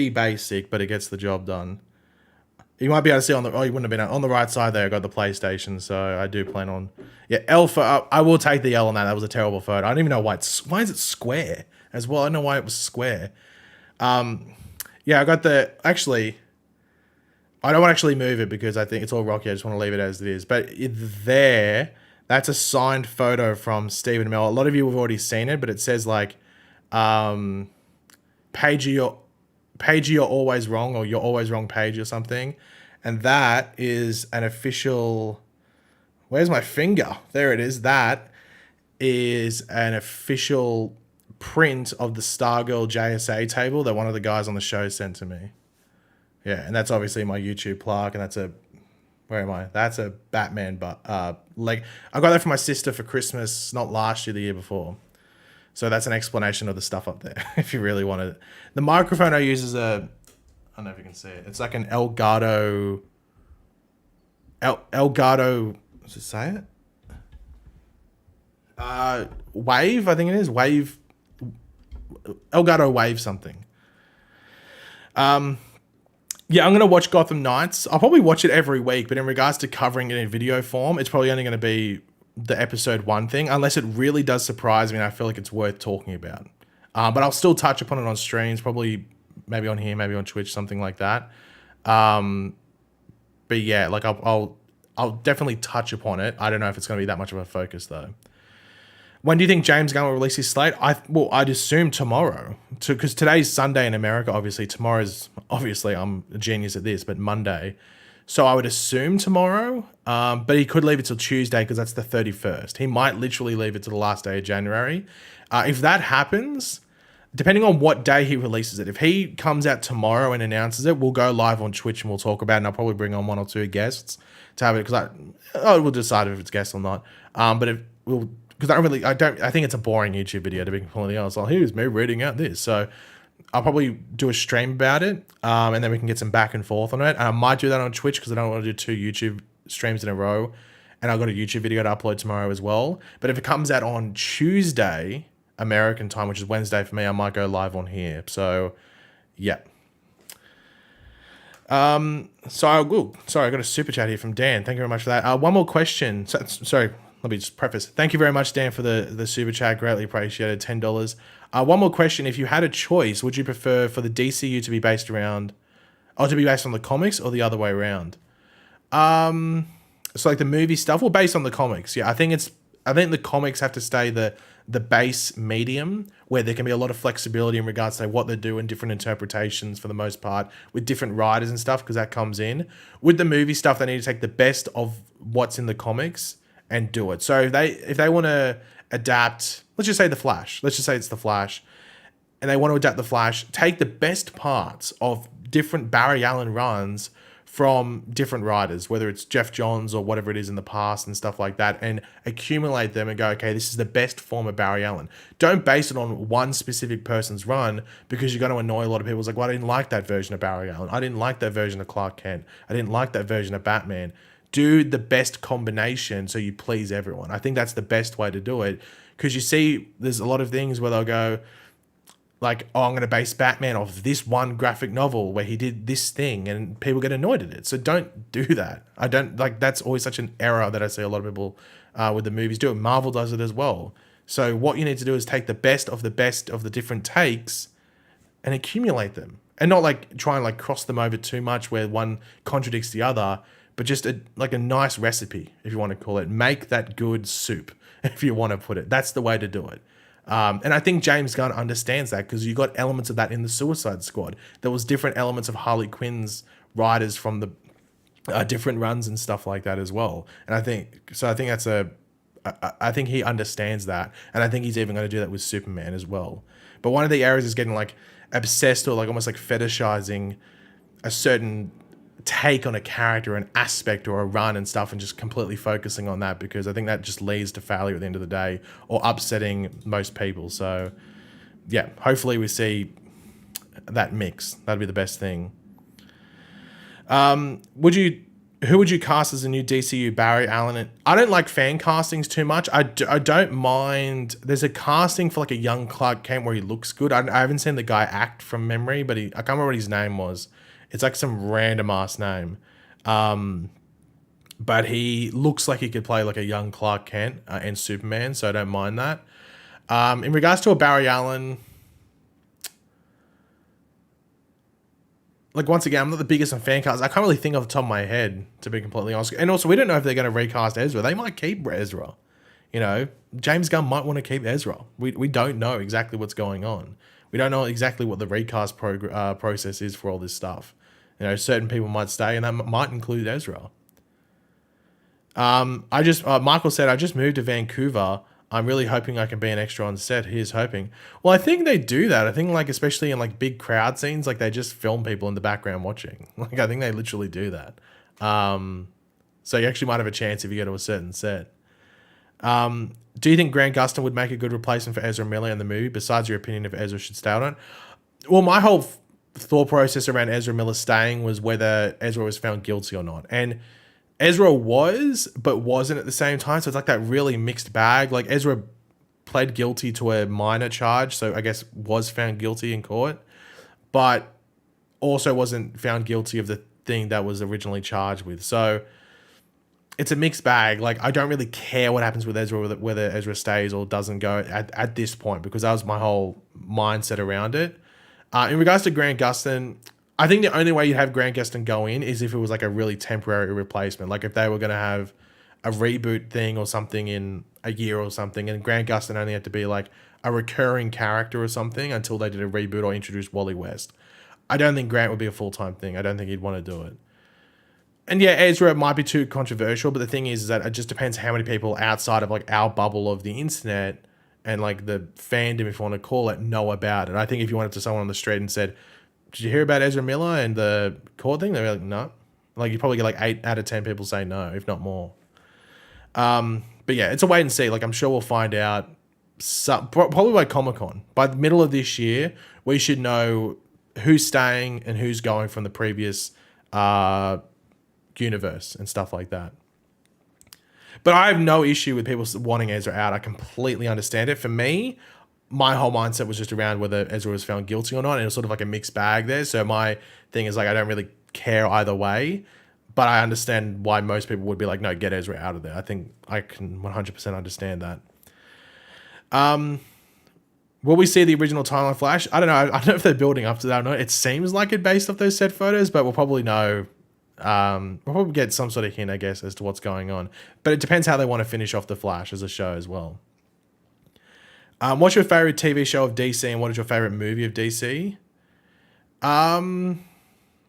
basic, but it gets the job done. You might be able to see you wouldn't have been on the right side there. I got the PlayStation, so I do plan on. Yeah, L for I will take the L on that. That was a terrible photo. I don't even know why is it square as well. I don't know why it was square. Yeah, I got actually. I don't want to actually move it because I think it's all rocky. I just want to leave it as it is. But that's a signed photo from Stephen Miller. A lot of you have already seen it, but it says like, Paige, you're always wrong, or you're always wrong, Paige, or something. And that is an official. Where's my finger? There it is. That is an official print of the Stargirl JSA table that one of the guys on the show sent to me. Yeah, and that's obviously my YouTube plaque, and where am I? That's a Batman leg. I got that from my sister for Christmas, not last year, the year before. So that's an explanation of the stuff up there, if you really want it. The microphone I use is I don't know if you can see it. It's like an Elgato, does it say it? Wave, I think it is. Wave, Elgato Wave something. Yeah, I'm going to watch Gotham Knights. I'll probably watch it every week, but in regards to covering it in video form, it's probably only going to be the episode 1 thing, unless it really does surprise me and I feel like it's worth talking about. But I'll still touch upon it on streams, probably maybe on here, maybe on Twitch, something like that. But yeah, like I'll definitely touch upon it. I don't know if it's going to be that much of a focus though. When do you think James Gunn will release his slate? I'd assume tomorrow, because today's Sunday in America. Obviously, tomorrow's I'm a genius at this, but Monday. So I would assume tomorrow. But he could leave it till Tuesday because that's the 31st. He might literally leave it to the last day of January. If that happens, depending on what day he releases it, if he comes out tomorrow and announces it, we'll go live on Twitch and we'll talk about it. And I'll probably bring on 1 or 2 guests to have it because we'll decide if it's guests or not. But if we'll. Because I think it's a boring YouTube video to be completely honest. Like, here's me reading out this. So I'll probably do a stream about it, and then we can get some back and forth on it. And I might do that on Twitch because I don't want to do 2 YouTube streams in a row. And I've got a YouTube video to upload tomorrow as well. But if it comes out on Tuesday, American time, which is Wednesday for me, I might go live on here. So, yeah. Sorry, I got a super chat here from Dan. Thank you very much for that. One more question. Sorry. Let me just preface. Thank you very much, Dan, for the super chat. Greatly appreciated. $10. One more question. If you had a choice, would you prefer for the DCU to be based on the comics or the other way around? So like the movie stuff, or based on the comics? Yeah, I think the comics have to stay the base medium where there can be a lot of flexibility in regards to what they do and different interpretations for the most part with different writers and stuff because that comes in. With the movie stuff, they need to take the best of what's in the comics and do it. So if they want to adapt, let's just say The Flash. Let's just say it's The Flash. And they want to adapt The Flash, take the best parts of different Barry Allen runs from different writers, whether it's Jeff Johns or whatever it is in the past and stuff like that, and accumulate them and go, okay, this is the best form of Barry Allen. Don't base it on one specific person's run because you're going to annoy a lot of people. It's like, well, I didn't like that version of Barry Allen. I didn't like that version of Clark Kent. I didn't like that version of Batman. Do the best combination so you please everyone. I think that's the best way to do it because you see there's a lot of things where they'll go like, oh, I'm going to base Batman off this one graphic novel where he did this thing and people get annoyed at it. So don't do that. That's always such an error that I see a lot of people with the movies do it. Marvel does it as well. So what you need to do is take the best of the different takes and accumulate them and not like try and like cross them over too much where one contradicts the other. But just a nice recipe, if you want to call it. Make that good soup, if you want to put it. That's the way to do it. And I think James Gunn understands that because you got elements of that in the Suicide Squad. There was different elements of Harley Quinn's writers from the different runs and stuff like that as well. And I think I think he understands that. And I think he's even going to do that with Superman as well. But one of the areas is getting like obsessed or like almost like fetishizing a certain take on a character, an aspect or a run and stuff and just completely focusing on that because I think that just leads to failure at the end of the day or upsetting most people. So yeah, hopefully we see that mix. That'd be the best thing. Who would you cast as a new DCU Barry Allen? I don't like fan castings too much. I don't mind. There's a casting for like a young Clark Kent where he looks good. I haven't seen the guy act from memory, but I can't remember what his name was. It's like some random ass name. But he looks like he could play like a young Clark Kent and Superman, so I don't mind that. In regards to a Barry Allen, like once again, I'm not the biggest on fan casts. I can't really think off the top of my head, to be completely honest. And also, we don't know if they're going to recast Ezra. They might keep Ezra. You know, James Gunn might want to keep Ezra. We don't know exactly what's going on. We don't know exactly what the recast process is for all this stuff. You know, certain people might stay, and that might include Ezra. Michael said, I just moved to Vancouver. I'm really hoping I can be an extra on set. Here's hoping. Well, I think they do that. I think like, especially in like big crowd scenes, like they just film people in the background watching. Like, I think they literally do that. So you actually might have a chance if you go to a certain set. Do you think Grant Gustin would make a good replacement for Ezra Miller in the movie, besides your opinion if Ezra should stay on it? Well, my whole thought process around Ezra Miller staying was whether Ezra was found guilty or not. And Ezra was, but wasn't at the same time. So it's like that really mixed bag. Like Ezra pled guilty to a minor charge, so I guess was found guilty in court. But also wasn't found guilty of the thing that was originally charged with. So it's a mixed bag. Like, I don't really care what happens with Ezra, whether Ezra stays or doesn't go at this point, because that was my whole mindset around it. In regards to Grant Gustin, I think the only way you'd have Grant Gustin go in is if it was like a really temporary replacement. Like if they were going to have a reboot thing or something in a year or something, and Grant Gustin only had to be like a recurring character or something until they did a reboot or introduced Wally West. I don't think Grant would be a full-time thing. I don't think he'd want to do it. And yeah, Ezra might be too controversial, but the thing is that it just depends how many people outside of like our bubble of the internet and like the fandom, if you want to call it, know about it. I think if you went up to someone on the street and said, "Did you hear about Ezra Miller and the court thing?" They'd be like, "No." Like you probably get like 8 out of 10 people say no, if not more. But yeah, it's a wait and see. Like I'm sure we'll find out probably by Comic-Con. By the middle of this year, we should know who's staying and who's going from the previous universe and stuff like that. But I have no issue with people wanting Ezra out. I completely understand it. For me, my whole mindset was just around whether Ezra was found guilty or not, and it was sort of like a mixed bag there. So my thing is like I don't really care either way, but I understand why most people would be like, no, get Ezra out of there. I think I can 100% understand that. Will we see the original timeline Flash? I don't know. I don't know if they're building up to that or not. It seems like it based off those set photos, but we'll probably know. We'll probably get some sort of hint, I guess, as to what's going on. But it depends how they want to finish off the Flash as a show as well. What's your favorite TV show of DC, and what is your favorite movie of DC? Well,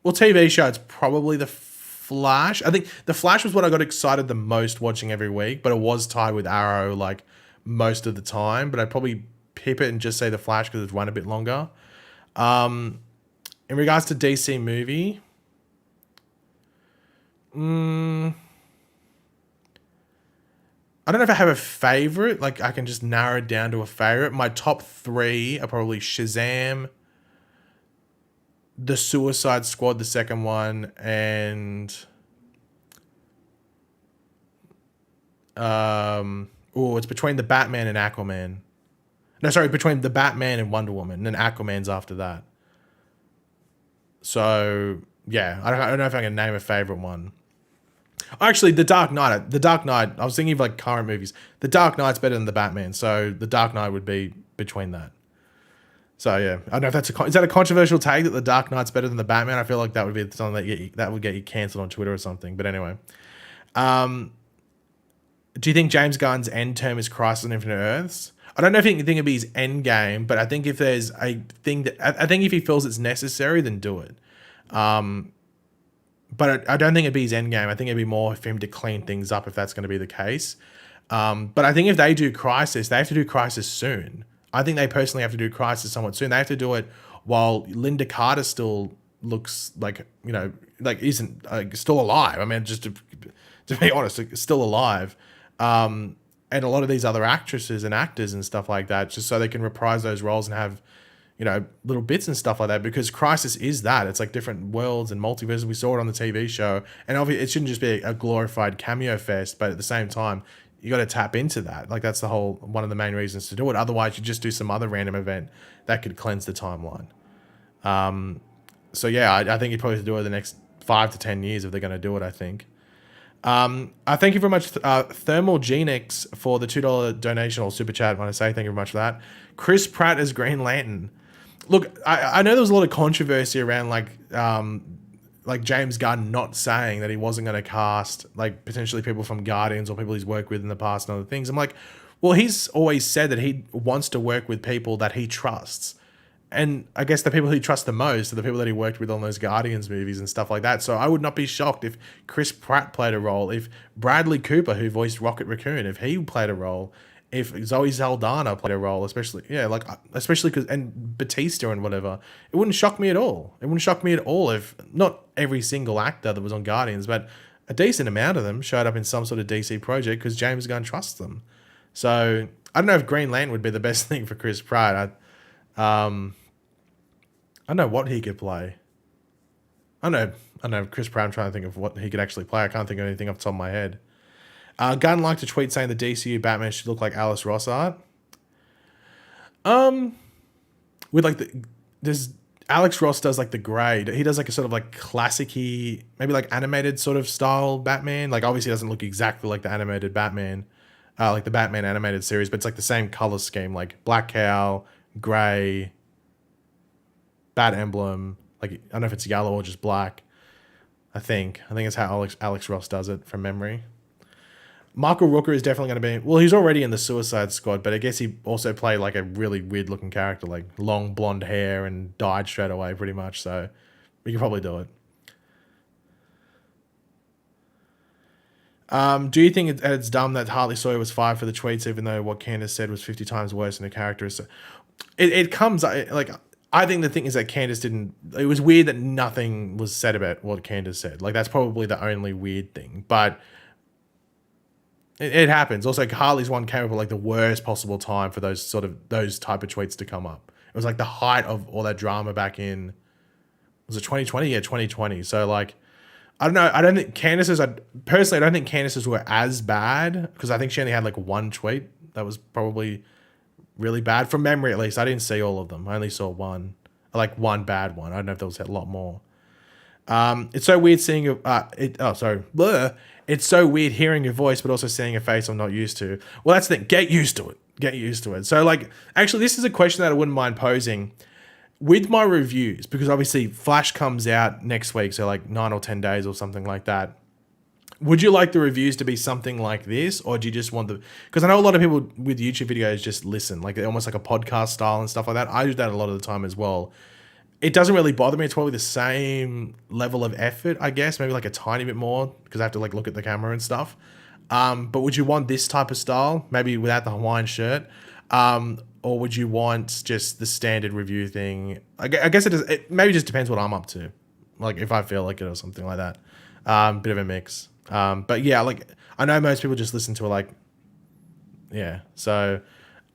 TV show, it's probably The Flash. I think The Flash was what I got excited the most watching every week, but it was tied with Arrow like most of the time. But I'd probably pip it and just say The Flash because it's run a bit longer. In regards to DC movie, I don't know if I have a favorite. Like I can just narrow it down to a favorite. My top 3 are probably Shazam, The Suicide Squad, the second one, and it's between the Batman and Aquaman. No, sorry, between the Batman and Wonder Woman, and then Aquaman's after that. So yeah, I don't know if I can name a favorite one. Actually, The Dark Knight. The Dark Knight. I was thinking of like current movies. The Dark Knight's better than the Batman, so The Dark Knight would be between that. So yeah, I don't know if that's is that a controversial take that The Dark Knight's better than the Batman? I feel like that would be something that would get you cancelled on Twitter or something. But anyway, do you think James Gunn's end term is Crisis on Infinite Earths? I don't know if you think it'd be his end game, but I think if there's a thing that I think if he feels it's necessary, then do it. But I don't think it'd be his end game. I think it'd be more for him to clean things up if that's going to be the case. But I think if they do Crisis, they have to do Crisis soon. I think they personally have to do Crisis somewhat soon. They have to do it while Linda Carter still looks like, like isn't still alive. I mean, just to be honest, still alive. And a lot of these other actresses and actors and stuff like that, just so they can reprise those roles and have, little bits and stuff like that, because Crisis is that. It's like different worlds and multiverses. We saw it on the TV show, and obviously it shouldn't just be a glorified cameo fest, but at the same time, you got to tap into that. Like that's one of the main reasons to do it. Otherwise, you just do some other random event that could cleanse the timeline. So yeah, I think you'd probably do it the next 5 to 10 years if they're going to do it, I think. I thank you very much, Thermal Genix, for the $2 donation or super chat. I want to say thank you very much for that. Chris Pratt as Green Lantern. Look, I know there was a lot of controversy around like James Gunn not saying that he wasn't going to cast like potentially people from Guardians or people he's worked with in the past and other things. I'm like, well, he's always said that he wants to work with people that he trusts. And I guess the people he trusts the most are the people that he worked with on those Guardians movies and stuff like that. So I would not be shocked if Chris Pratt played a role, if Bradley Cooper, who voiced Rocket Raccoon, if he played a role, if Zoe Saldana played a role, especially because and Batista and whatever, it wouldn't shock me at all. It wouldn't shock me at all if not every single actor that was on Guardians, but a decent amount of them showed up in some sort of DC project because James Gunn trusts them. So I don't know if Green Lantern would be the best thing for Chris Pratt. I don't know what he could play. I know Chris Pratt. I'm trying to think of what he could actually play. I can't think of anything off the top of my head. Gunn liked to tweet saying the DCU Batman should look like Alice Ross art. With like Alex Ross does like the grey. He does like a sort of like classic-y, maybe like animated sort of style Batman. Like obviously it doesn't look exactly like the animated Batman, like the Batman animated series, but it's like the same color scheme, like black cow, grey, bat emblem. Like I don't know if it's yellow or just black. I think it's how Alex Ross does it from memory. Michael Rooker is definitely going to be... Well, he's already in the Suicide Squad, but I guess he also played like a really weird-looking character, like long blonde hair and died straight away pretty much, so we could probably do it. Do you think it's dumb that Hartley Sawyer was fired for the tweets, even though what Candace said was 50 times worse than the character? So it comes... like, I think the thing is that Candace didn't... It was weird that nothing was said about what Candace said. Like, that's probably the only weird thing, but... It happens. Also, Harley's one came up at like the worst possible time for those type of tweets to come up. It was like the height of all that drama back in, was it 2020? Yeah, 2020. So like, I don't know. I don't think Candace's, personally, I don't think Candace's were as bad because I think she only had like one tweet that was probably really bad. From memory, at least. I didn't see all of them. I only saw one, like one bad one. I don't know if there was a lot more. It's so weird seeing It's so weird hearing your voice, but also seeing a face I'm not used to. Well, that's the thing. Get used to it. Get used to it. So, like, actually, this is a question that I wouldn't mind posing with my reviews, because obviously Flash comes out next week, so like 9 or 10 days or something like that. Would you like the reviews to be something like this, or do you just want the... Because I know a lot of people with YouTube videos just listen, like almost like a podcast style and stuff like that. I do that a lot of the time as well. It doesn't really bother me. It's probably the same level of effort, I guess. Maybe like a tiny bit more because I have to like look at the camera and stuff. But would you want this type of style? Maybe without the Hawaiian shirt? Or would you want just the standard review thing? I guess it maybe just depends what I'm up to. Like if I feel like it or something like that. Bit of a mix. But yeah, like I know most people just listen to it like, yeah. So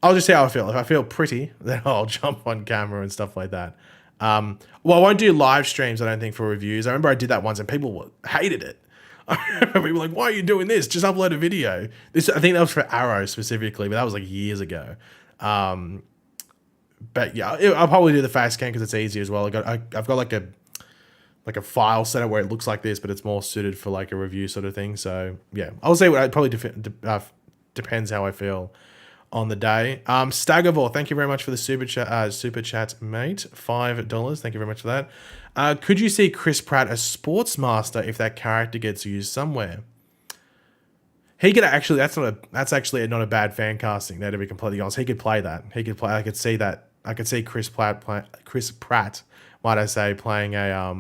I'll just see how I feel. If I feel pretty, then I'll jump on camera and stuff like that. Well, I won't do live streams, I don't think, for reviews. I remember I did that once and people hated it. I remember people were like, why are you doing this? Just upload a video. I think that was for Arrow specifically, but that was like years ago. But yeah, I'll probably do the fast scan because it's easy as well. I've got like a file set up where it looks like this, but it's more suited for like a review sort of thing. So yeah, I'll say it probably depends how I feel on the day. Staggervore, thank you very much for the super chat, mate. $5. Thank you very much for that. Could you see Chris Pratt as Sportsmaster if that character gets used somewhere? He could actually. That's actually not a bad fan casting. There, to be completely honest, he could play that. He could play. I could see that. I could see Chris Pratt, might I say, playing a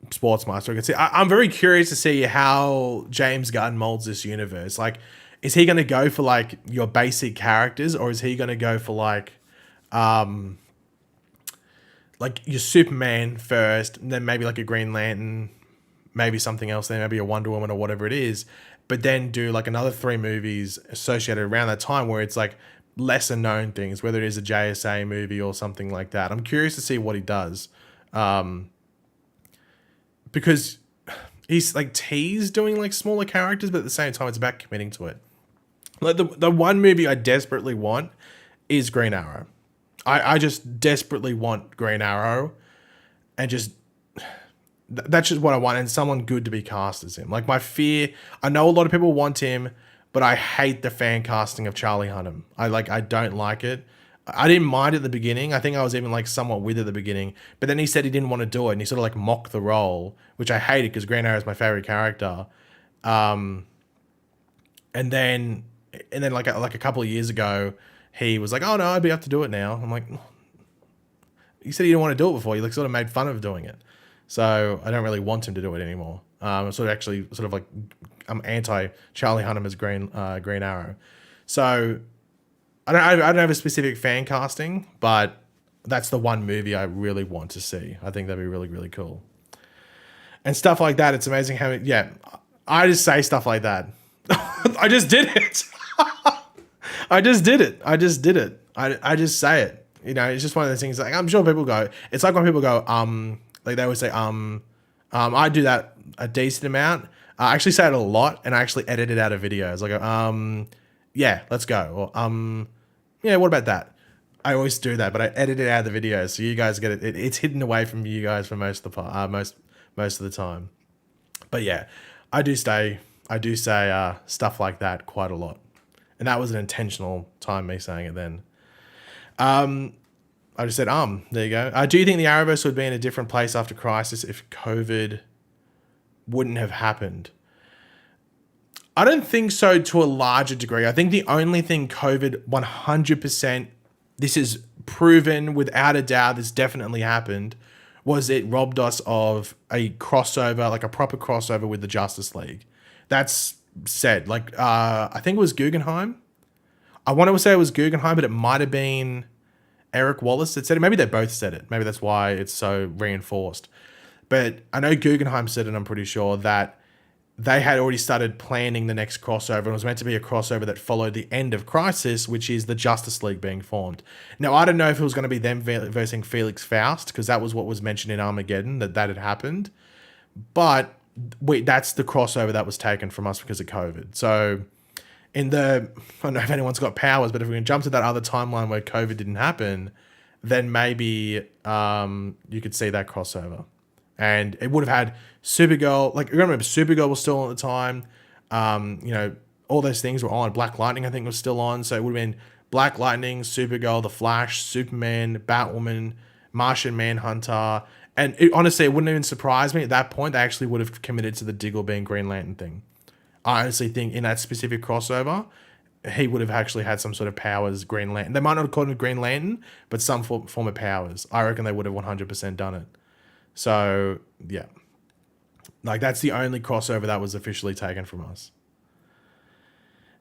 Sportsmaster. I could see. I'm very curious to see how James Gunn molds this universe. Like, is he going to go for like your basic characters, or is he going to go for like your Superman first, and then maybe like a Green Lantern, maybe something else, then maybe a Wonder Woman or whatever it is, but then do like another 3 movies associated around that time where it's like lesser known things, whether it is a JSA movie or something like that. I'm curious to see what he does, because he's like teased doing like smaller characters, but at the same time it's about committing to it. Like the one movie I desperately want is Green Arrow. I just desperately want Green Arrow, and just that's just what I want, and someone good to be cast as him. Like my fear, I know a lot of people want him, but I hate the fan casting of Charlie Hunnam. I don't like it. I didn't mind at the beginning. I think I was even like somewhat with at the beginning, but then he said he didn't want to do it, and he sort of like mocked the role, which I hated because Green Arrow is my favorite character. And then like a couple of years ago, he was like, "Oh no, I'd be up to do it now." I'm like, "You said you didn't want to do it before. You like sort of made fun of doing it." So I don't really want him to do it anymore. I'm anti Charlie Hunnam as Green Arrow. So I don't have a specific fan casting, but that's the one movie I really want to see. I think that'd be really, really cool. And stuff like that. It's amazing how I just say stuff like that. I just did it. I just did it. I just say it. You know, it's just one of those things. Like I'm sure people go. It's like when people go, like they always say, I do that a decent amount. I actually say it a lot, and I actually edit it out of videos. I go, yeah, let's go. Or yeah, what about that? I always do that, but I edit it out of the video, so you guys get it. It's hidden away from you guys for most of the most of the time. But yeah, I do say stuff like that quite a lot, and that was an intentional time me saying it then. I just said there you go. I do think the Arrowverse would be in a different place after Crisis if COVID wouldn't have happened. I don't think so to a larger degree. I think the only thing COVID 100%, this is proven without a doubt, this definitely happened, was it robbed us of a crossover, like a proper crossover with the Justice League. That's said. Like, I think it was Guggenheim. I want to say it was Guggenheim, but it might have been Eric Wallace that said it. Maybe they both said it. Maybe that's why it's so reinforced. But I know Guggenheim said it, I'm pretty sure, that they had already started planning the next crossover, and it was meant to be a crossover that followed the end of Crisis, which is the Justice League being formed. Now, I don't know if it was going to be them versing Felix Faust, because that was what was mentioned in Armageddon, that had happened. But that's the crossover that was taken from us because of COVID. So I don't know if anyone's got powers, but if we can jump to that other timeline where COVID didn't happen, then maybe you could see that crossover. And it would have had Supergirl, like, you remember Supergirl was still on at the time. All those things were on. Black Lightning, I think, was still on. So it would have been Black Lightning, Supergirl, The Flash, Superman, Batwoman, Martian Manhunter. And honestly, it wouldn't even surprise me. At that point, they actually would have committed to the Diggle being Green Lantern thing. I honestly think in that specific crossover, he would have actually had some sort of powers, Green Lantern. They might not have called him Green Lantern, but some form of powers. I reckon they would have 100% done it. So, yeah. Like, that's the only crossover that was officially taken from us.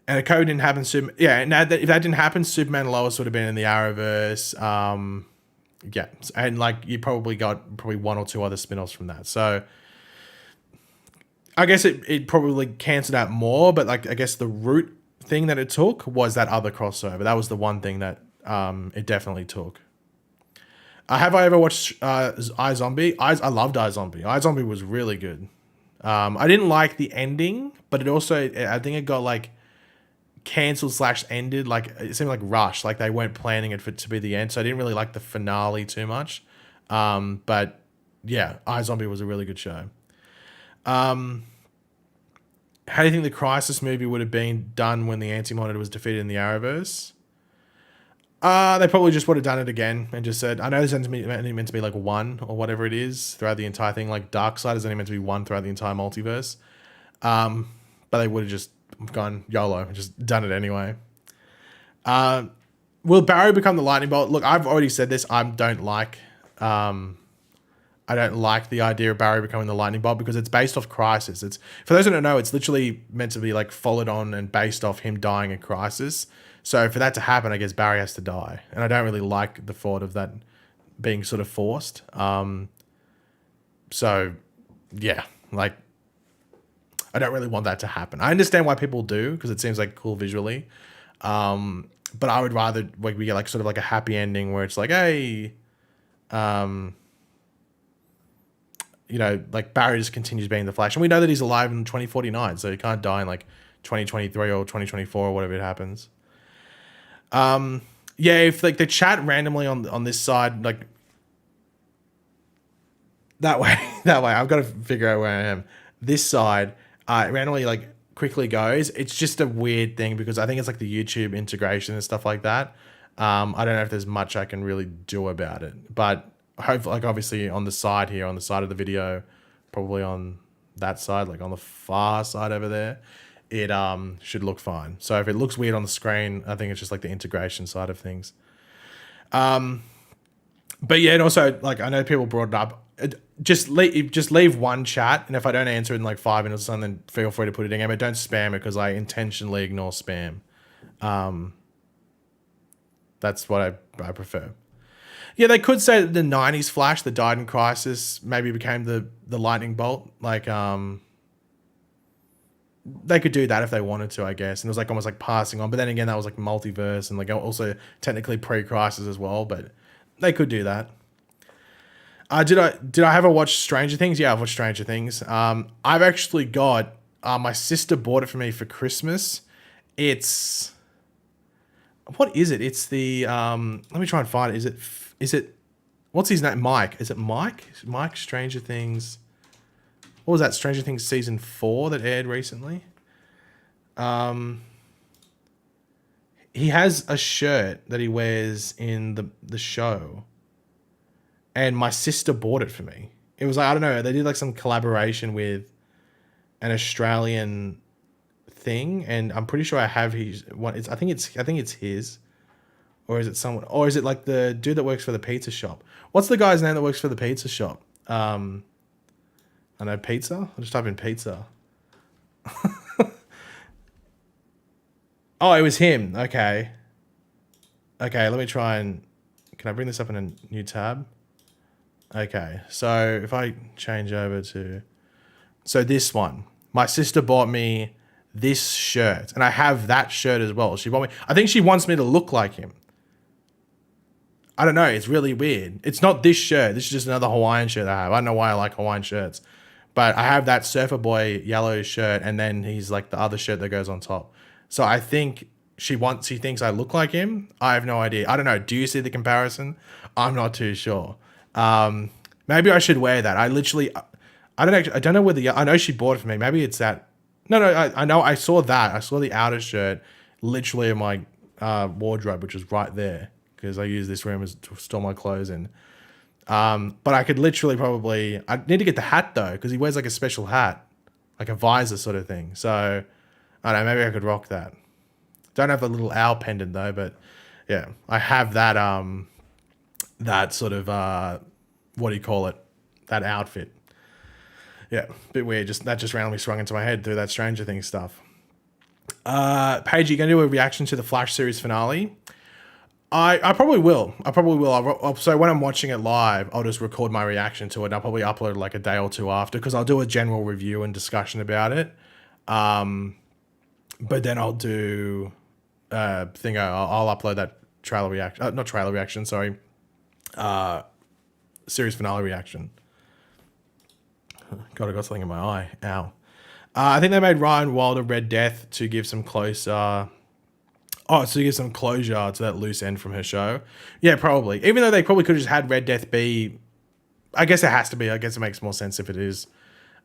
And if COVID didn't happen, and if that didn't happen, Superman and Lois would have been in the Arrowverse. Yeah. And, like, you probably got one or two other spin-offs from that. So, I guess it probably cancelled out more, but, like, I guess the root thing that it took was that other crossover. That was the one thing that it definitely took. Have I ever watched iZombie? I loved iZombie. iZombie was really good. I didn't like the ending, but it also, I think it got like cancelled / ended. Like, it seemed like rushed. Like they weren't planning it to be the end. So I didn't really like the finale too much. But yeah, iZombie was a really good show. How do you think the Crisis movie would have been done when the Anti-Monitor was defeated in the Arrowverse? They probably just would have done it again and just said, I know this is meant to be like one or whatever it is throughout the entire thing. Like Darkseid is only meant to be one throughout the entire multiverse. But they would have just gone YOLO and just done it anyway. Will Barry become the lightning bolt? Look, I've already said this. I don't like the idea of Barry becoming the lightning bolt because it's based off Crisis. It's, for those who don't know, it's literally meant to be like followed on and based off him dying in Crisis. So for that to happen, I guess Barry has to die. And I don't really like the thought of that being sort of forced. So, yeah, like, I don't really want that to happen. I understand why people do, because it seems like cool visually. But I would rather like we get like sort of like a happy ending where it's like, hey, like Barry just continues being the Flash. And we know that he's alive in 2049, so he can't die in like 2023 or 2024 or whatever it happens. Yeah, if like the chat randomly on this side, like that way, I've got to figure out where I am. This side, randomly like quickly goes. It's just a weird thing because I think it's like the YouTube integration and stuff like that. I don't know if there's much I can really do about it, but hopefully, like obviously on the side here, on the side of the video, probably on that side, like on the far side over there, it should look fine. So if it looks weird on the screen, I think it's just like the integration side of things. But yeah, and also like I know people brought it up. Just leave one chat, and if I don't answer in like 5 minutes or something, then feel free to put it in. But don't spam it because I intentionally ignore spam. That's what I prefer. Yeah, they could say that the 90s Flash that died in Crisis maybe became the lightning bolt. Like, they could do that if they wanted to, I guess. And it was like almost like passing on. But then again, that was like multiverse and like also technically pre-Crisis as well. But they could do that. Did I ever watch Stranger Things? Yeah, I've watched Stranger Things. I've actually got, my sister bought it for me for Christmas. It's, what is it? It's the let me try and find it. Is it what's his name? Mike. Is it Mike? Mike Stranger Things. What was that? Stranger Things season 4 that aired recently. He has a shirt that he wears in the show, and my sister bought it for me. It was like, I don't know, they did like some collaboration with an Australian thing, and I'm pretty sure I have his one. I think it's his, or is it someone, or is it like the dude that works for the pizza shop? What's the guy's name that works for the pizza shop? I know pizza. I'll just type in pizza. Oh, it was him. Okay. Okay, let me try and... Can I bring this up in a new tab? Okay, so if I change over to... So this one. My sister bought me this shirt, and I have that shirt as well. She bought me... I think she wants me to look like him. I don't know. It's really weird. It's not this shirt. This is just another Hawaiian shirt I have. I don't know why I like Hawaiian shirts. But I have that Surfer Boy yellow shirt, and then he's like the other shirt that goes on top. So I think she thinks I look like him. I have no idea. I don't know. Do you see the comparison? I'm not too sure. Maybe I should wear that. I don't know whether, I know she bought it for me. Maybe it's that. No, I know. I saw that. I saw the outer shirt literally in my wardrobe, which is right there because I use this room to store my clothes in. But I could literally I need to get the hat though, because he wears like a special hat, like a visor sort of thing. So I don't know, maybe I could rock that. Don't have a little owl pendant though, but yeah, I have that that sort of what do you call it? That outfit. Yeah, a bit weird. That just randomly swung into my head through that Stranger Things stuff. Paige, you gonna do a reaction to the Flash series finale? I probably will. So when I'm watching it live, I'll just record my reaction to it, and I'll probably upload like a day or two after, because I'll do a general review and discussion about it. But then I'll do I'll upload that trailer reaction, not trailer reaction, sorry, series finale reaction. God, I got something in my eye. Ow. I think they made Ryan Wilder Red Death to give some closure to that loose end from her show. Yeah, probably. Even though they probably could have just had Red Death be... I guess it has to be. I guess it makes more sense if it is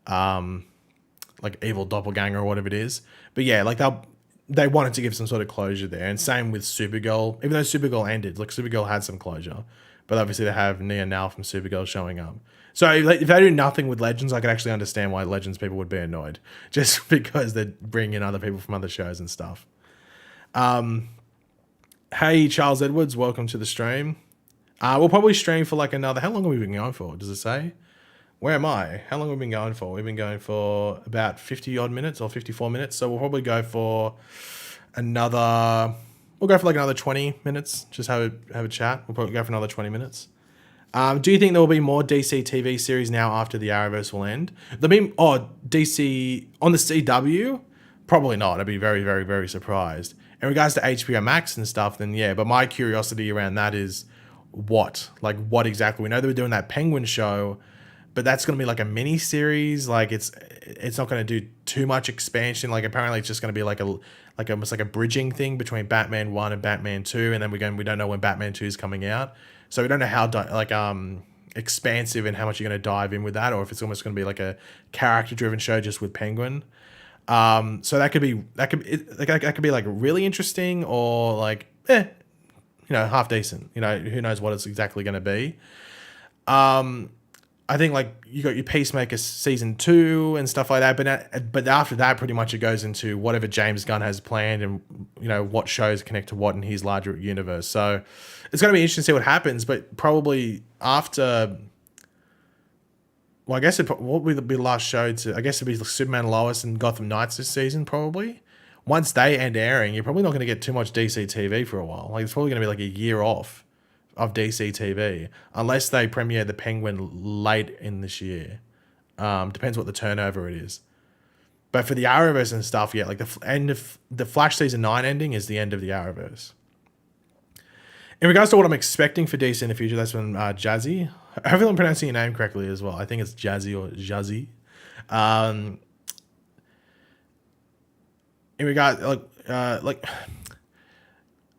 like evil doppelganger or whatever it is. But yeah, like they wanted to give some sort of closure there. And same with Supergirl. Even though Supergirl ended, like Supergirl had some closure. But obviously they have Nia now from Supergirl showing up. So like, if they do nothing with Legends, I could actually understand why Legends people would be annoyed. Just because they bring in other people from other shows and stuff. Hey, Charles Edwards, welcome to the stream. We'll probably stream for like another... How long have we been going for? Does it say? Where am I? How long have we been going for? We've been going for about 50 odd minutes or 54 minutes. So we'll probably go for another... We'll go for like another 20 minutes. Just have a chat. We'll probably go for another 20 minutes. Do you think there will be more DC TV series now after the Arrowverse will end? There'll be... DC... On the CW? Probably not. I'd be very, very, very surprised. In regards to HBO Max and stuff, then yeah. But my curiosity around that is what? Like, what exactly? We know they were doing that Penguin show, but that's going to be like a mini series. Like, it's not going to do too much expansion. Like, apparently it's just going to be like almost like a bridging thing between Batman 1 and Batman 2, and then we don't know when Batman 2 is coming out. So we don't know how expansive and how much you're going to dive in with that, or if it's almost going to be like a character-driven show just with Penguin. So that could be like really interesting, or like, half decent. Who knows what it's exactly going to be. I think like you got your Peacemaker season 2 and stuff like that, but after that, pretty much it goes into whatever James Gunn has planned, and what shows connect to what in his larger universe. So it's going to be interesting to see what happens. But probably after. Well, I guess what would be the last show I guess it'd be Superman, Lois, and Gotham Knights this season, probably. Once they end airing, you're probably not going to get too much DCTV for a while. Like, it's probably going to be like a year off of DCTV, unless they premiere the Penguin late in this year. Depends what the turnover it is. But for the Arrowverse and stuff, yeah, like the end of the Flash season 9 ending is the end of the Arrowverse. In regards to what I'm expecting for DC in the future, that's when Jazzy. Hopefully I'm pronouncing your name correctly as well. I think it's Jazzy or Jazzy. In regard,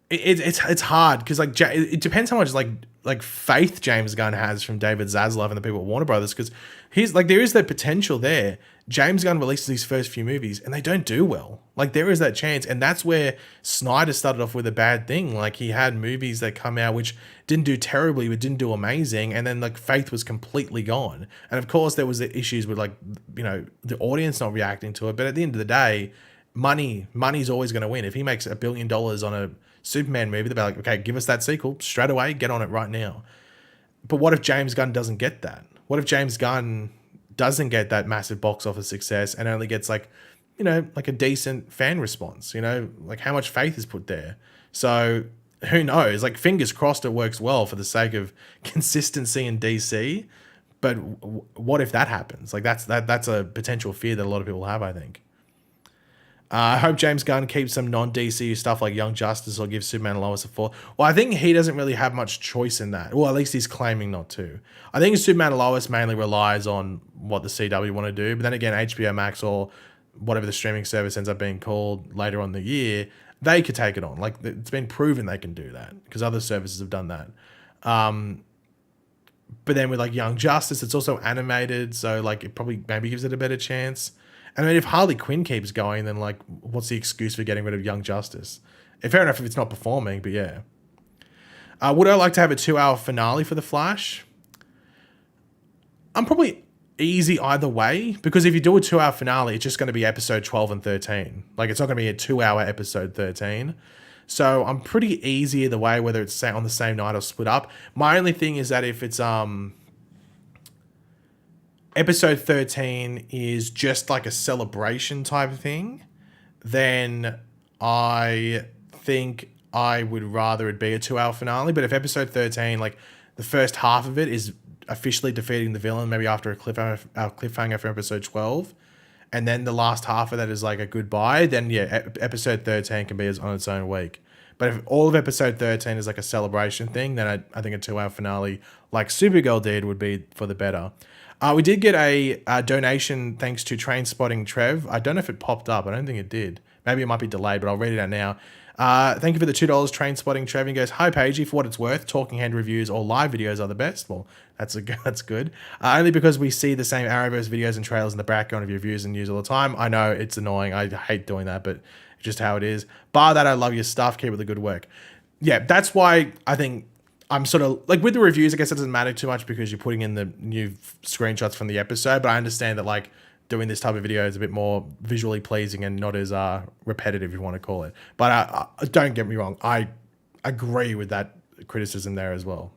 it's hard because like it depends how much like faith James Gunn has from David Zaslav and the people at Warner Brothers, because he's like, there is that potential there. James Gunn releases these first few movies and they don't do well. Like there is that chance, and that's where Snyder started off with a bad thing. Like he had movies that come out which didn't do terribly but didn't do amazing, and then like faith was completely gone. And of course there was the issues with like, you know, the audience not reacting to it, but at the end of the day, money's always going to win. If he makes $1 billion on a Superman movie, they'll be like, okay, give us that sequel straight away, get on it right now. But what if James Gunn doesn't get that? What if James Gunn doesn't get that massive box office success and only gets like, you know, like a decent fan response, you know, like how much faith is put there? So who knows? Like fingers crossed it works well for the sake of consistency in DC. But what if that happens? Like that's a potential fear that a lot of people have, I think. I hope James Gunn keeps some non-DCU stuff like Young Justice or gives Superman and Lois a 4. Well, I think he doesn't really have much choice in that. Well, at least he's claiming not to. I think Superman and Lois mainly relies on what the CW want to do. But then again, HBO Max or whatever the streaming service ends up being called later on in the year, they could take it on. Like it's been proven they can do that because other services have done that. But then with like Young Justice, it's also animated. So like it probably maybe gives it a better chance. And I mean, if Harley Quinn keeps going, then like, what's the excuse for getting rid of Young Justice? Fair enough if it's not performing, but yeah. Would I like to have a 2-hour finale for The Flash? I'm probably easy either way, because if you do a 2-hour finale, it's just going to be episode 12 and 13. Like, it's not going to be a 2-hour episode 13. So I'm pretty easy either way, whether it's on the same night or split up. My only thing is that if it's episode 13 is just like a celebration type of thing, then I think I would rather it be a 2-hour finale. But if episode 13, like the first half of it is officially defeating the villain, maybe after a cliffhanger for episode 12, and then the last half of that is like a goodbye, then yeah, episode 13 can be on its own week. But if all of episode 13 is like a celebration thing, then I think a 2-hour finale like Supergirl did would be for the better. We did get a donation thanks to Train Spotting Trev. I don't know if it popped up. I don't think it did. Maybe it might be delayed, but I'll read it out now. Thank you for the $2, Train Spotting Trev. He goes, hi, Pagey. For what it's worth, talking head reviews or live videos are the best. Well, that's good. Only because we see the same Arrowverse videos and trailers in the background of your views and news all the time. I know it's annoying. I hate doing that, but it's just how it is. Bar that, I love your stuff. Keep up the good work. Yeah, that's why I think I'm sort of like with the reviews, I guess it doesn't matter too much because you're putting in the new screenshots from the episode, but I understand that like doing this type of video is a bit more visually pleasing and not as repetitive, if you want to call it. But don't get me wrong, I agree with that criticism there as well.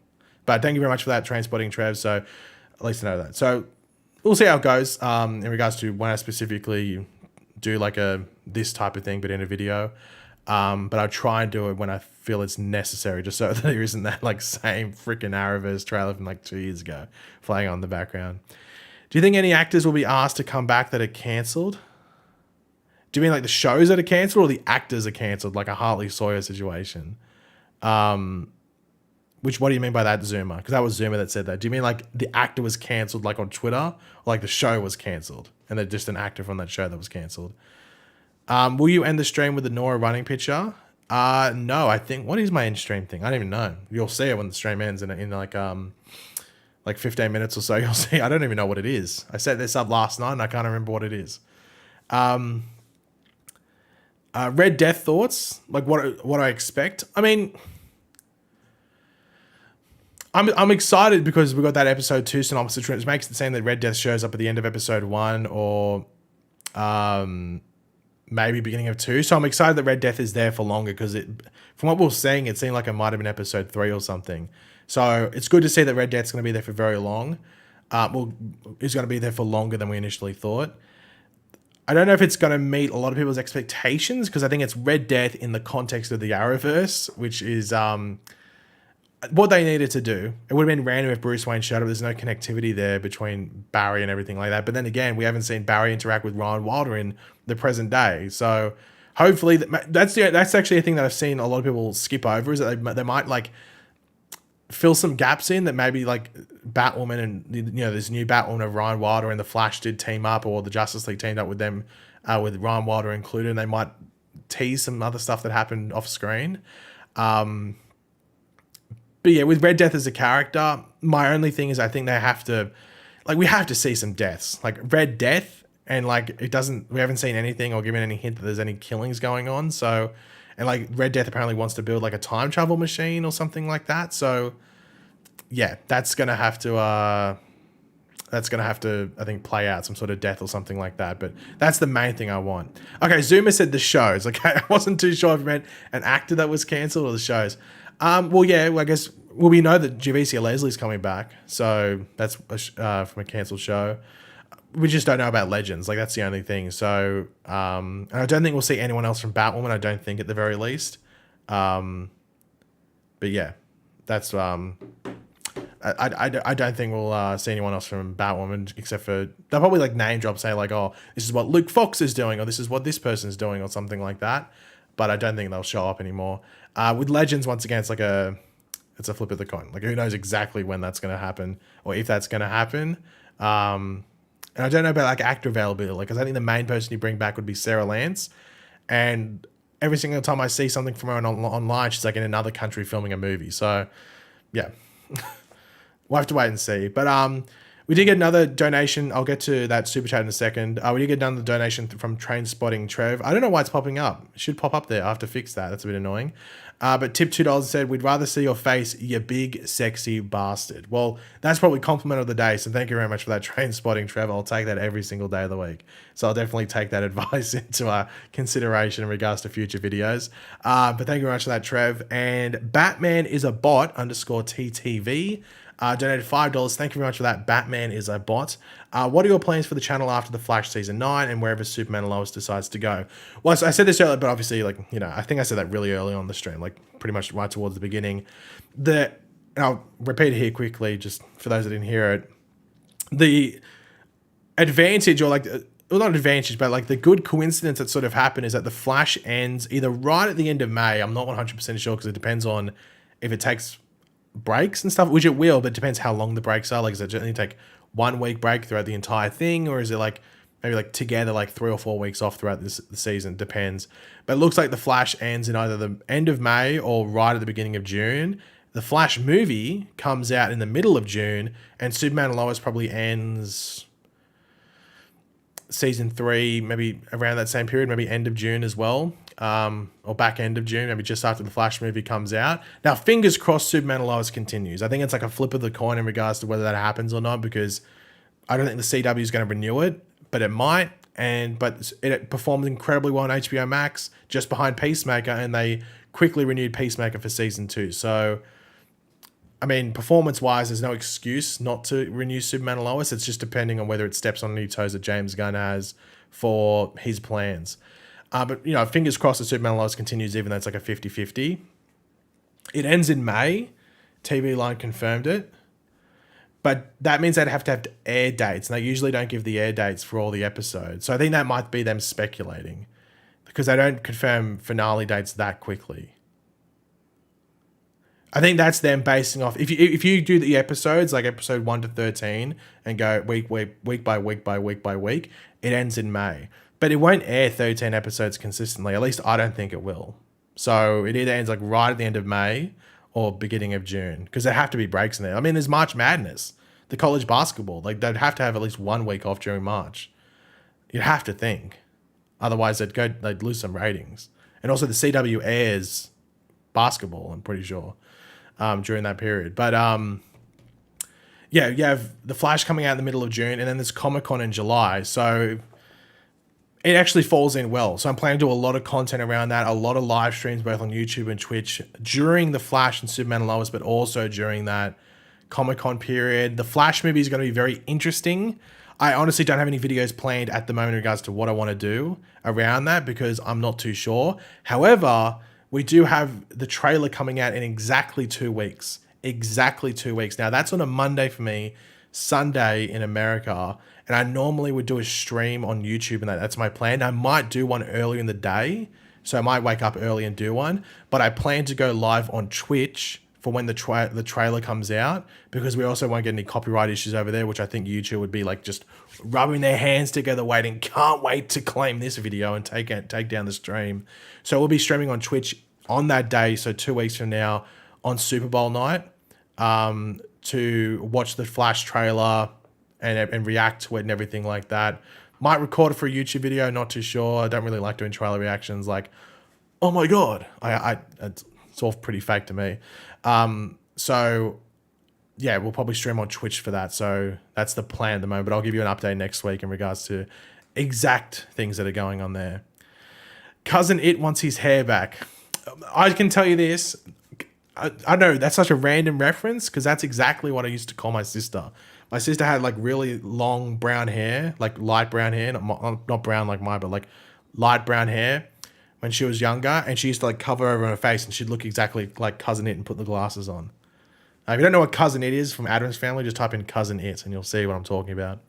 But thank you very much for that, Transpotting Trev. So at least I know that. So we'll see how it goes in regards to when I specifically do like this type of thing, but in a video. But I'll try and do it when I feel it's necessary, just so that there isn't that like same freaking Arrowverse trailer from like 2 years ago playing on in the background. Do you think any actors will be asked to come back that are cancelled? Do you mean like the shows that are cancelled or the actors are cancelled, like a Hartley Sawyer situation? What do you mean by that, Zoomer? Because that was Zoomer that said that. Do you mean like the actor was cancelled like on Twitter, or like the show was cancelled and they're just an actor from that show that was cancelled? Will you end the stream with the Nora running picture? No, I think, what is my end stream thing? I don't even know. You'll see it when the stream ends in like 15 minutes or so. You'll see. I don't even know what it is. I set this up last night and I can't remember what it is. Red Death thoughts, like what I expect. I mean, I'm excited because we got that episode 2 synopsis, which makes it seem that Red Death shows up at the end of episode 1 or maybe beginning of 2. So I'm excited that Red Death is there for longer because from what we were seeing, it seemed like it might have been episode 3 or something. So it's good to see that Red Death's going to be there for very long. It's going to be there for longer than we initially thought. I don't know if it's going to meet a lot of people's expectations because I think it's Red Death in the context of the Arrowverse, which is what they needed to do. It would have been random if Bruce Wayne showed up. There's no connectivity there between Barry and everything like that. But then again, we haven't seen Barry interact with Ryan Wilder in the present day. So hopefully that's actually a thing that I've seen a lot of people skip over, is that they might like fill some gaps in that maybe like Batwoman and, you know, this new Batwoman of Ryan Wilder and the Flash did team up, or the Justice League teamed up with them with Ryan Wilder included, and they might tease some other stuff that happened off screen. But yeah, with Red Death as a character, my only thing is I think they have to, like, we have to see some deaths. Like, Red Death, and, like, we haven't seen anything or given any hint that there's any killings going on. So, and, like, Red Death apparently wants to build, like, a time travel machine or something like that. So, yeah, that's going to have to, I think, play out some sort of death or something like that. But that's the main thing I want. Okay, Zuma said the shows. Okay, I wasn't too sure if you meant an actor that was cancelled or the shows. Well, yeah, I guess, we know that Javicia Leslie's coming back. So that's from a cancelled show. We just don't know about Legends. Like, that's the only thing. So, and I don't think we'll see anyone else from Batwoman. I don't think, at the very least. But yeah, that's, I don't think we'll see anyone else from Batwoman, except for, they'll probably, like, name drop, say, like, oh, this is what Luke Fox is doing, or this is what this person's doing, or something like that. But I don't think they'll show up anymore. With Legends, once again, it's a flip of the coin. Like, who knows exactly when that's going to happen, or if that's going to happen. And I don't know about, like, actor availability, because I think the main person you bring back would be Sarah Lance. And every single time I see something from her online, she's, like, in another country filming a movie. So, yeah. We'll have to wait and see. But we did get another donation. I'll get to that super chat in a second. We did get another donation from Train Spotting Trev. I don't know why it's popping up. It should pop up there. I have to fix that. That's a bit annoying. But tip $2 said, we'd rather see your face, you big, sexy bastard. Well, that's probably compliment of the day. So thank you very much for that, Train Spotting Trev. I'll take that every single day of the week. So I'll definitely take that advice into consideration in regards to future videos. But thank you very much for that, Trev. And Batman is a bot _TTV. Donated $5. Thank you very much for that. Batman is a bot. What are your plans for the channel after The Flash Season 9 and wherever Superman and Lois decides to go? Well, I said this earlier, but obviously, like, you know, I think I said that really early on the stream, like pretty much right towards the beginning. And I'll repeat it here quickly, just for those that didn't hear it. The advantage, or like, well, not advantage, but like the good coincidence that sort of happened is that The Flash ends either right at the end of May. I'm not 100% sure, because it depends on if it takes breaks and stuff, which it will, but it depends how long the breaks are. Like, does it only take 1 week break throughout the entire thing, or is it like maybe like together like 3 or 4 weeks off throughout the season? Depends. But it looks like The Flash ends in either the end of May or right at the beginning of June. The Flash movie comes out in the middle of June, and Superman and Lois probably ends season 3 maybe around that same period, maybe end of June as well. Or back end of June, maybe just after the Flash movie comes out. Now, fingers crossed Superman and Lois continues. I think it's like a flip of the coin in regards to whether that happens or not, because I don't think the CW is going to renew it, but it might. But it performed incredibly well on HBO Max, just behind Peacemaker, and they quickly renewed Peacemaker for season 2. So, I mean, performance-wise, there's no excuse not to renew Superman and Lois. It's just depending on whether it steps on any toes that James Gunn has for his plans. But, you know, fingers crossed that Superman and Lois continues, even though it's like a 50-50. It ends in May. TV Line confirmed it. But that means they'd have to have air dates, and they usually don't give the air dates for all the episodes. So I think that might be them speculating, because they don't confirm finale dates that quickly. I think that's them basing off. If you do the episodes, like episode 1 to 13, and go week by week, it ends in May. But it won't air 13 episodes consistently. At least I don't think it will. So it either ends like right at the end of May or beginning of June, because there have to be breaks in there. I mean, there's March Madness, the college basketball. Like, they'd have to have at least 1 week off during March. You'd have to think. Otherwise, they'd lose some ratings. And also the CW airs basketball, I'm pretty sure, during that period. But yeah, you have The Flash coming out in the middle of June, and then there's Comic-Con in July. So it actually falls in well. So I'm planning to do a lot of content around that, a lot of live streams, both on YouTube and Twitch, during The Flash and Superman and Lois, but also during that Comic-Con period. The Flash movie is going to be very interesting. I honestly don't have any videos planned at the moment in regards to what I want to do around that, because I'm not too sure. However, we do have the trailer coming out in exactly 2 weeks. Exactly 2 weeks. Now, that's on a Monday for me, Sunday in America, and I normally would do a stream on YouTube, and that's my plan. I might do one earlier in the day, so I might wake up early and do one, but I plan to go live on Twitch for when the trailer comes out, because we also won't get any copyright issues over there, which I think YouTube would be like just rubbing their hands together waiting, can't wait to claim this video and take down the stream. So we'll be streaming on Twitch on that day, so 2 weeks from now, on Super Bowl night, to watch the Flash trailer and react to it and everything like that. Might record it for a YouTube video, not too sure. I don't really like doing trailer reactions like, oh my God. It's all pretty fake to me. So yeah, we'll probably stream on Twitch for that. So that's the plan at the moment, but I'll give you an update next week in regards to exact things that are going on there. Cousin It wants his hair back. I can tell you this. I know that's such a random reference because that's exactly what I used to call my sister. My sister had like really long brown hair, like light brown hair, not brown like mine, but like light brown hair when she was younger. And she used to like cover over her face and she'd look exactly like Cousin It and put the glasses on. If you don't know what Cousin It is from Adam's Family, just type in Cousin It and you'll see what I'm talking about.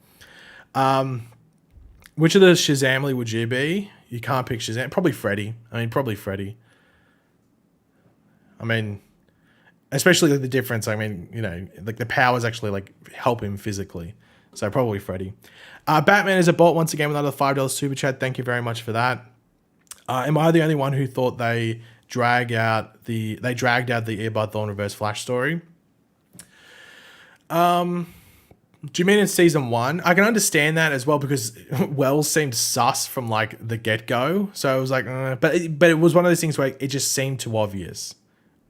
Which of the Shazamly would you be? You can't pick Shazam. Probably Freddy. Probably Freddy. Especially like the difference. Like the powers actually like help him physically. So probably Freddy. Batman is a bot once again with another $5 super chat. Thank you very much for that. Am I the only one who thought they dragged out the Earbud Thorn Reverse Flash story? Do you mean in season 1? I can understand that as well because Wells seemed sus from like the get-go. So I was like, but it was one of those things where it just seemed too obvious.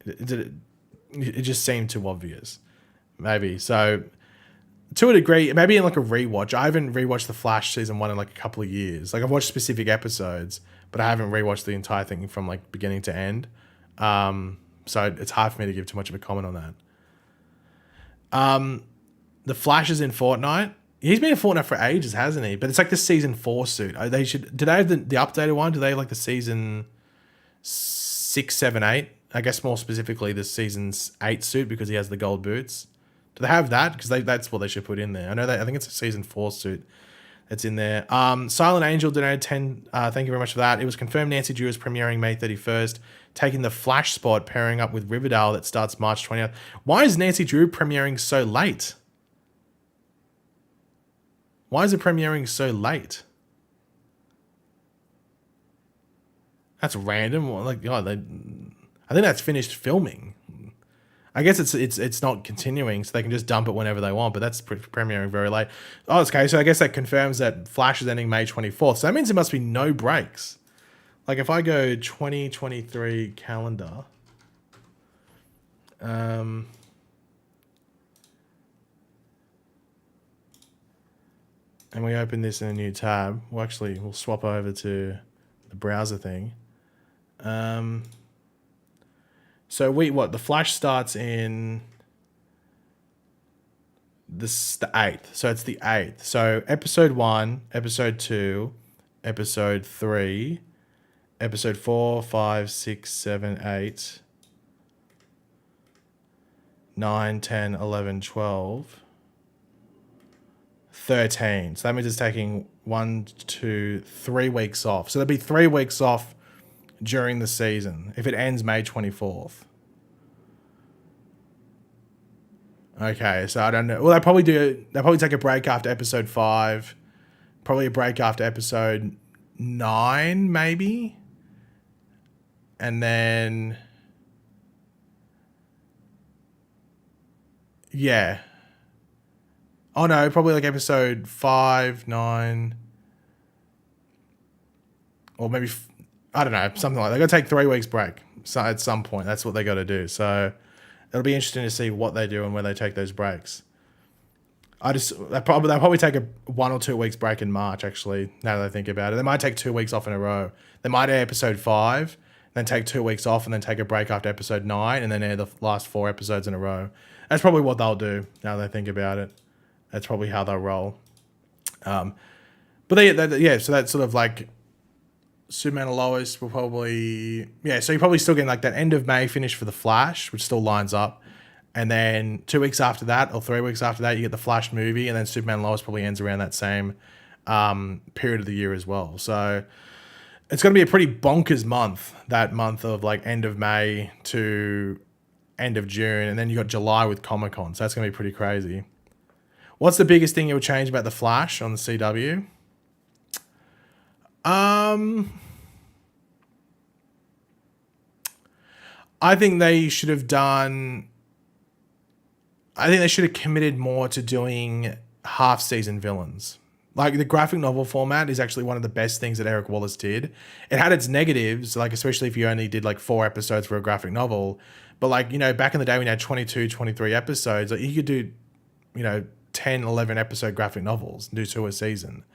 It just seemed too obvious. Maybe. So to a degree, maybe in like a rewatch. I haven't rewatched The Flash season 1 in like a couple of years. Like I've watched specific episodes, but I haven't rewatched the entire thing from like beginning to end. So it's hard for me to give too much of a comment on that. The Flash is in Fortnite. He's been in Fortnite for ages, hasn't he? But it's like the season 4 suit. Did they have the updated one? Do they have like the season 6, 7, 8? I guess more specifically the season 8 suit because he has the gold boots. Do they have that? Because that's what they should put in there. I think it's a season 4 suit that's in there. Silent Angel donated 10. Thank you very much for that. It was confirmed Nancy Drew is premiering May 31st, taking the Flash spot, pairing up with Riverdale that starts March 20th. Why is Nancy Drew premiering so late? Why is it premiering so late? That's random. Like, God, I think that's finished filming. I guess it's not continuing, so they can just dump it whenever they want. But that's premiering very late. Oh, okay. So I guess that confirms that Flash is ending May 24th. So that means there must be no breaks. Like if I go 2023 calendar, and we open this in a new tab. We'll swap over to the browser thing. So the Flash starts in the 8th. So it's the 8th. So episode 1, episode 2, episode 3, episode 4, 5, 6, 7, 8, 9, 10, 11, 12. 13. So that means it's taking 1, 2, 3 weeks off. So there'll be 3 weeks off during the season if it ends May 24th. Okay, so I don't know. Well, they'll probably take a break after episode 5. Probably a break after episode 9, maybe. And then yeah. Oh no, probably like episode 5, 9, or maybe, I don't know, something like that. They're going to take 3 weeks break at some point. That's what they got to do. So it'll be interesting to see what they do and where they take those breaks. They'll probably take a 1 or 2 weeks break in March, actually, now that I think about it. They might take 2 weeks off in a row. They might air episode 5, then take 2 weeks off, and then take a break after episode 9, and then air the last 4 episodes in a row. That's probably what they'll do, now that I think about it. That's probably how they'll roll. So that's sort of like Superman and Lois will probably... Yeah, so you're probably still getting like that end of May finish for The Flash, which still lines up. And then 2 weeks after that, or 3 weeks after that, you get the Flash movie, and then Superman and Lois probably ends around that same period of the year as well. So it's going to be a pretty bonkers month, that month of like end of May to end of June. And then you got July with Comic-Con. So that's going to be pretty crazy. What's the biggest thing you would change about The Flash on the CW? I think they should have done. I think they should have committed more to doing half-season villains. Like, the graphic novel format is actually one of the best things that Eric Wallace did. It had its negatives, like especially if you only did like 4 episodes for a graphic novel. But like, you know, back in the day when you had 22, 23 episodes, like you could do, you know, 10, 11 episode graphic novels and do 2 a season.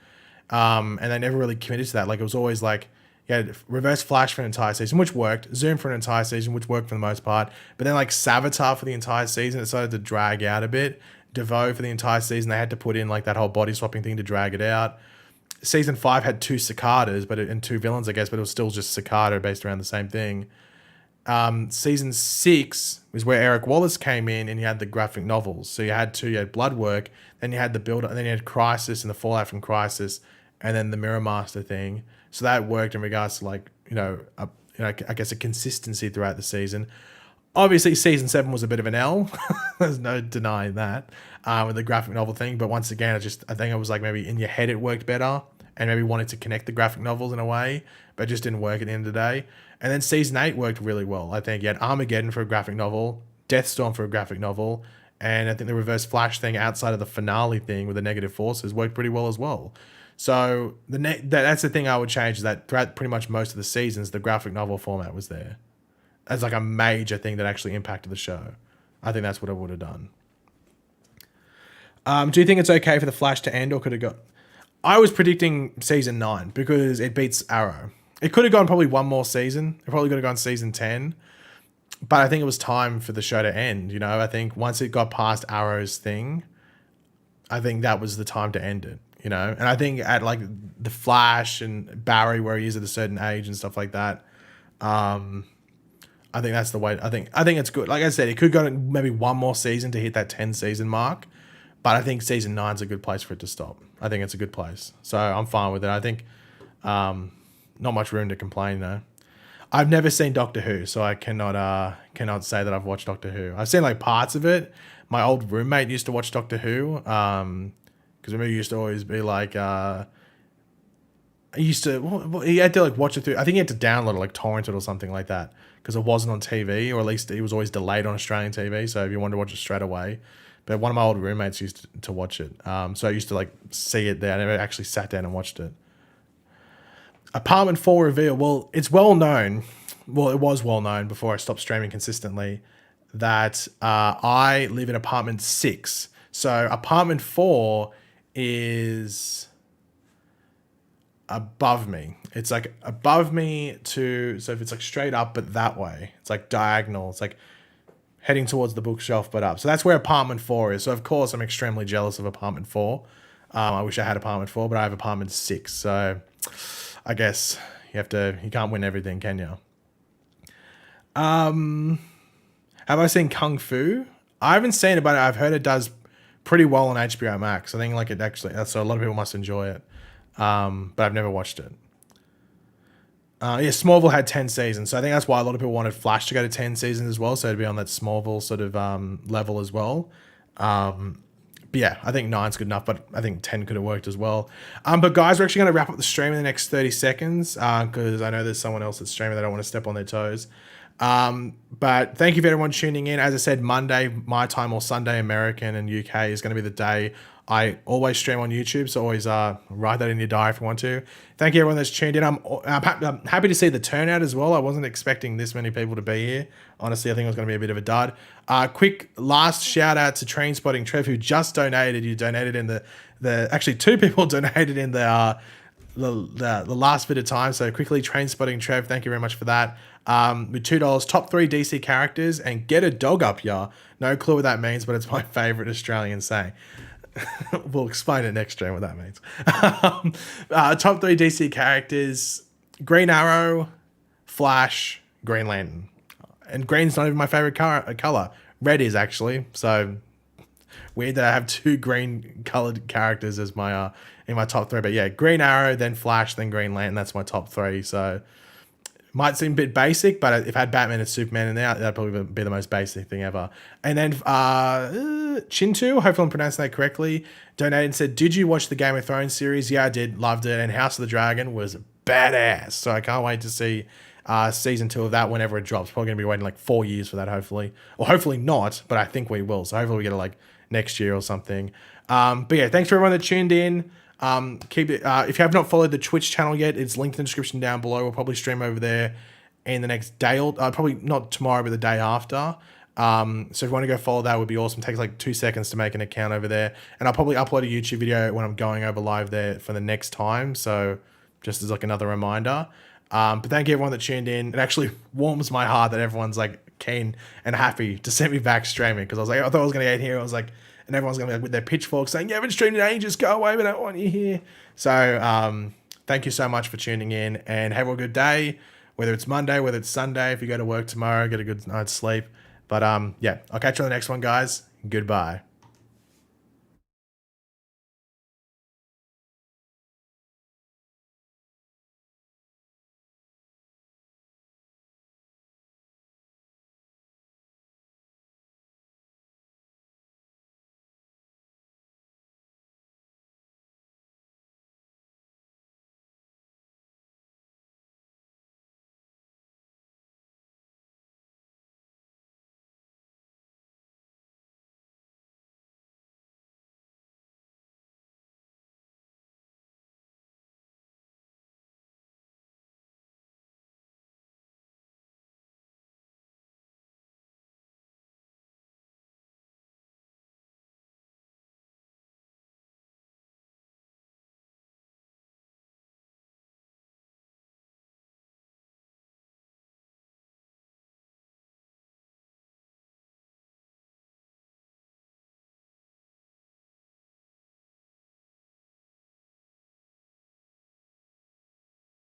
And they never really committed to that. Like, it was always like, yeah, Reverse Flash for an entire season, which worked. Zoom for an entire season, which worked for the most part. But then like Savitar for the entire season, it started to drag out a bit. DeVoe for the entire season, they had to put in like that whole body swapping thing to drag it out. Season 5 had 2 cicadas, and 2 villains, I guess, but it was still just cicada based around the same thing. Season 6 was where Eric Wallace came in, and you had the graphic novels. So you had Bloodwork, then you had the build, and then you had Crisis and the fallout from Crisis, and then the Mirror Master thing. So that worked in regards to like, I guess a consistency throughout the season. Obviously, season 7 was a bit of an L. There's no denying that with the graphic novel thing. But once again, I think it was like maybe in your head it worked better, and maybe wanted to connect the graphic novels in a way, but it just didn't work at the end of the day. And then season 8 worked really well. I think you had Armageddon for a graphic novel, Deathstorm for a graphic novel, and I think the Reverse Flash thing outside of the finale thing with the negative forces worked pretty well as well. So that's the thing I would change, is that throughout pretty much most of the seasons, the graphic novel format was there as like a major thing that actually impacted the show. I think that's what I would have done. Do you think it's okay for the Flash to end, or could it go? I was predicting season 9 because it beats Arrow. It could have gone probably one more season. It probably could have gone season 10. But I think it was time for the show to end. You know, I think once it got past Arrow's thing, I think that was the time to end it. You know, and I think at like the Flash and Barry, where he is at a certain age and stuff like that, I think that's the way. I think it's good. Like I said, it could go to maybe one more season to hit that 10 season mark, but I think season 9 is a good place for it to stop. I think it's a good place, so I'm fine with it. I think not much room to complain though. I've never seen Doctor Who, so I cannot say that I've watched Doctor Who. I've seen like parts of it. My old roommate used to watch Doctor Who. Because remember, he used to always be like, he had to like watch it through. I think he had to download it, like torrent it or something like that, because it wasn't on TV, or at least it was always delayed on Australian TV. So if you wanted to watch it straight away, but one of my old roommates used to watch it. So I used to like see it there. I never actually sat down and watched it. Apartment 4 reveal. Well, it's well known. Well, it was well known before I stopped streaming consistently that I live in apartment 6. So apartment 4 is above me. It's like above me so if it's like straight up but that way, it's like diagonal. It's like heading towards the bookshelf but up. So that's where apartment 4 is. So of course I'm extremely jealous of apartment 4. I wish I had apartment 4, but I have apartment 6. So I guess you can't win everything, can you? Have I seen Kung Fu? I haven't seen it, but I've heard it does pretty well on HBO Max. I think like it actually, so a lot of people must enjoy it. But I've never watched it. Smallville had 10 seasons, so I think that's why a lot of people wanted Flash to go to 10 seasons as well, so to be on that Smallville sort of level as well. But yeah, I think 9's good enough, but I think 10 could have worked as well. But guys, we're actually going to wrap up the stream in the next 30 seconds because I know there's someone else that's streaming that I don't want to step on their toes. But thank you for everyone tuning in. As I said, Monday my time or Sunday American and UK is going to be the day I always stream on YouTube, so always write that in your diary if you want to. Thank you everyone that's tuned in. I'm happy to see the turnout as well. I wasn't expecting this many people to be here. Honestly, I think it was going to be a bit of a dud. Quick last shout out to Trainspotting Trev, who just donated. You donated in the actually 2 people donated in the last bit of time. So quickly, Trainspotting Trev, thank you very much for that. With $2, top 3 DC characters and get a dog up here. No clue what that means, but it's my favorite Australian saying. We'll explain it next stream what that means. Top 3 DC characters: Green Arrow, Flash, Green Lantern. And green's not even my favorite color. Red is actually. So weird that I have 2 green colored characters as my in my top 3. But yeah, Green Arrow, then Flash, then Green Lantern. That's my top 3. So might seem a bit basic, but if I had Batman and Superman in there, that'd probably be the most basic thing ever. And then Chintu, hopefully I'm pronouncing that correctly, donated and said, did you watch the Game of Thrones series? Yeah, I did. Loved it. And House of the Dragon was badass. So I can't wait to see season 2 of that whenever it drops. Probably going to be waiting like 4 years for that, hopefully. Or hopefully not, but I think we will. So hopefully we get it like next year or something. But yeah, thanks for everyone that tuned in. Keep it. If you have not followed the Twitch channel yet, it's linked in the description down below. We'll probably stream over there in the next day, or probably not tomorrow, but the day after. So if you want to go follow that, would be awesome. It takes like 2 seconds to make an account over there, and I'll probably upload a YouTube video when I'm going over live there for the next time. So just as like another reminder. But thank you everyone that tuned in. It actually warms my heart that everyone's like keen and happy to send me back streaming, because I was like, I thought I was gonna get here. I was like, and everyone's gonna be like with their pitchforks saying, "You haven't streamed in ages. Go away. We don't want you here." So thank you so much for tuning in, and have a good day. Whether it's Monday, whether it's Sunday, if you go to work tomorrow, get a good night's sleep. But yeah, I'll catch you on the next one, guys. Goodbye.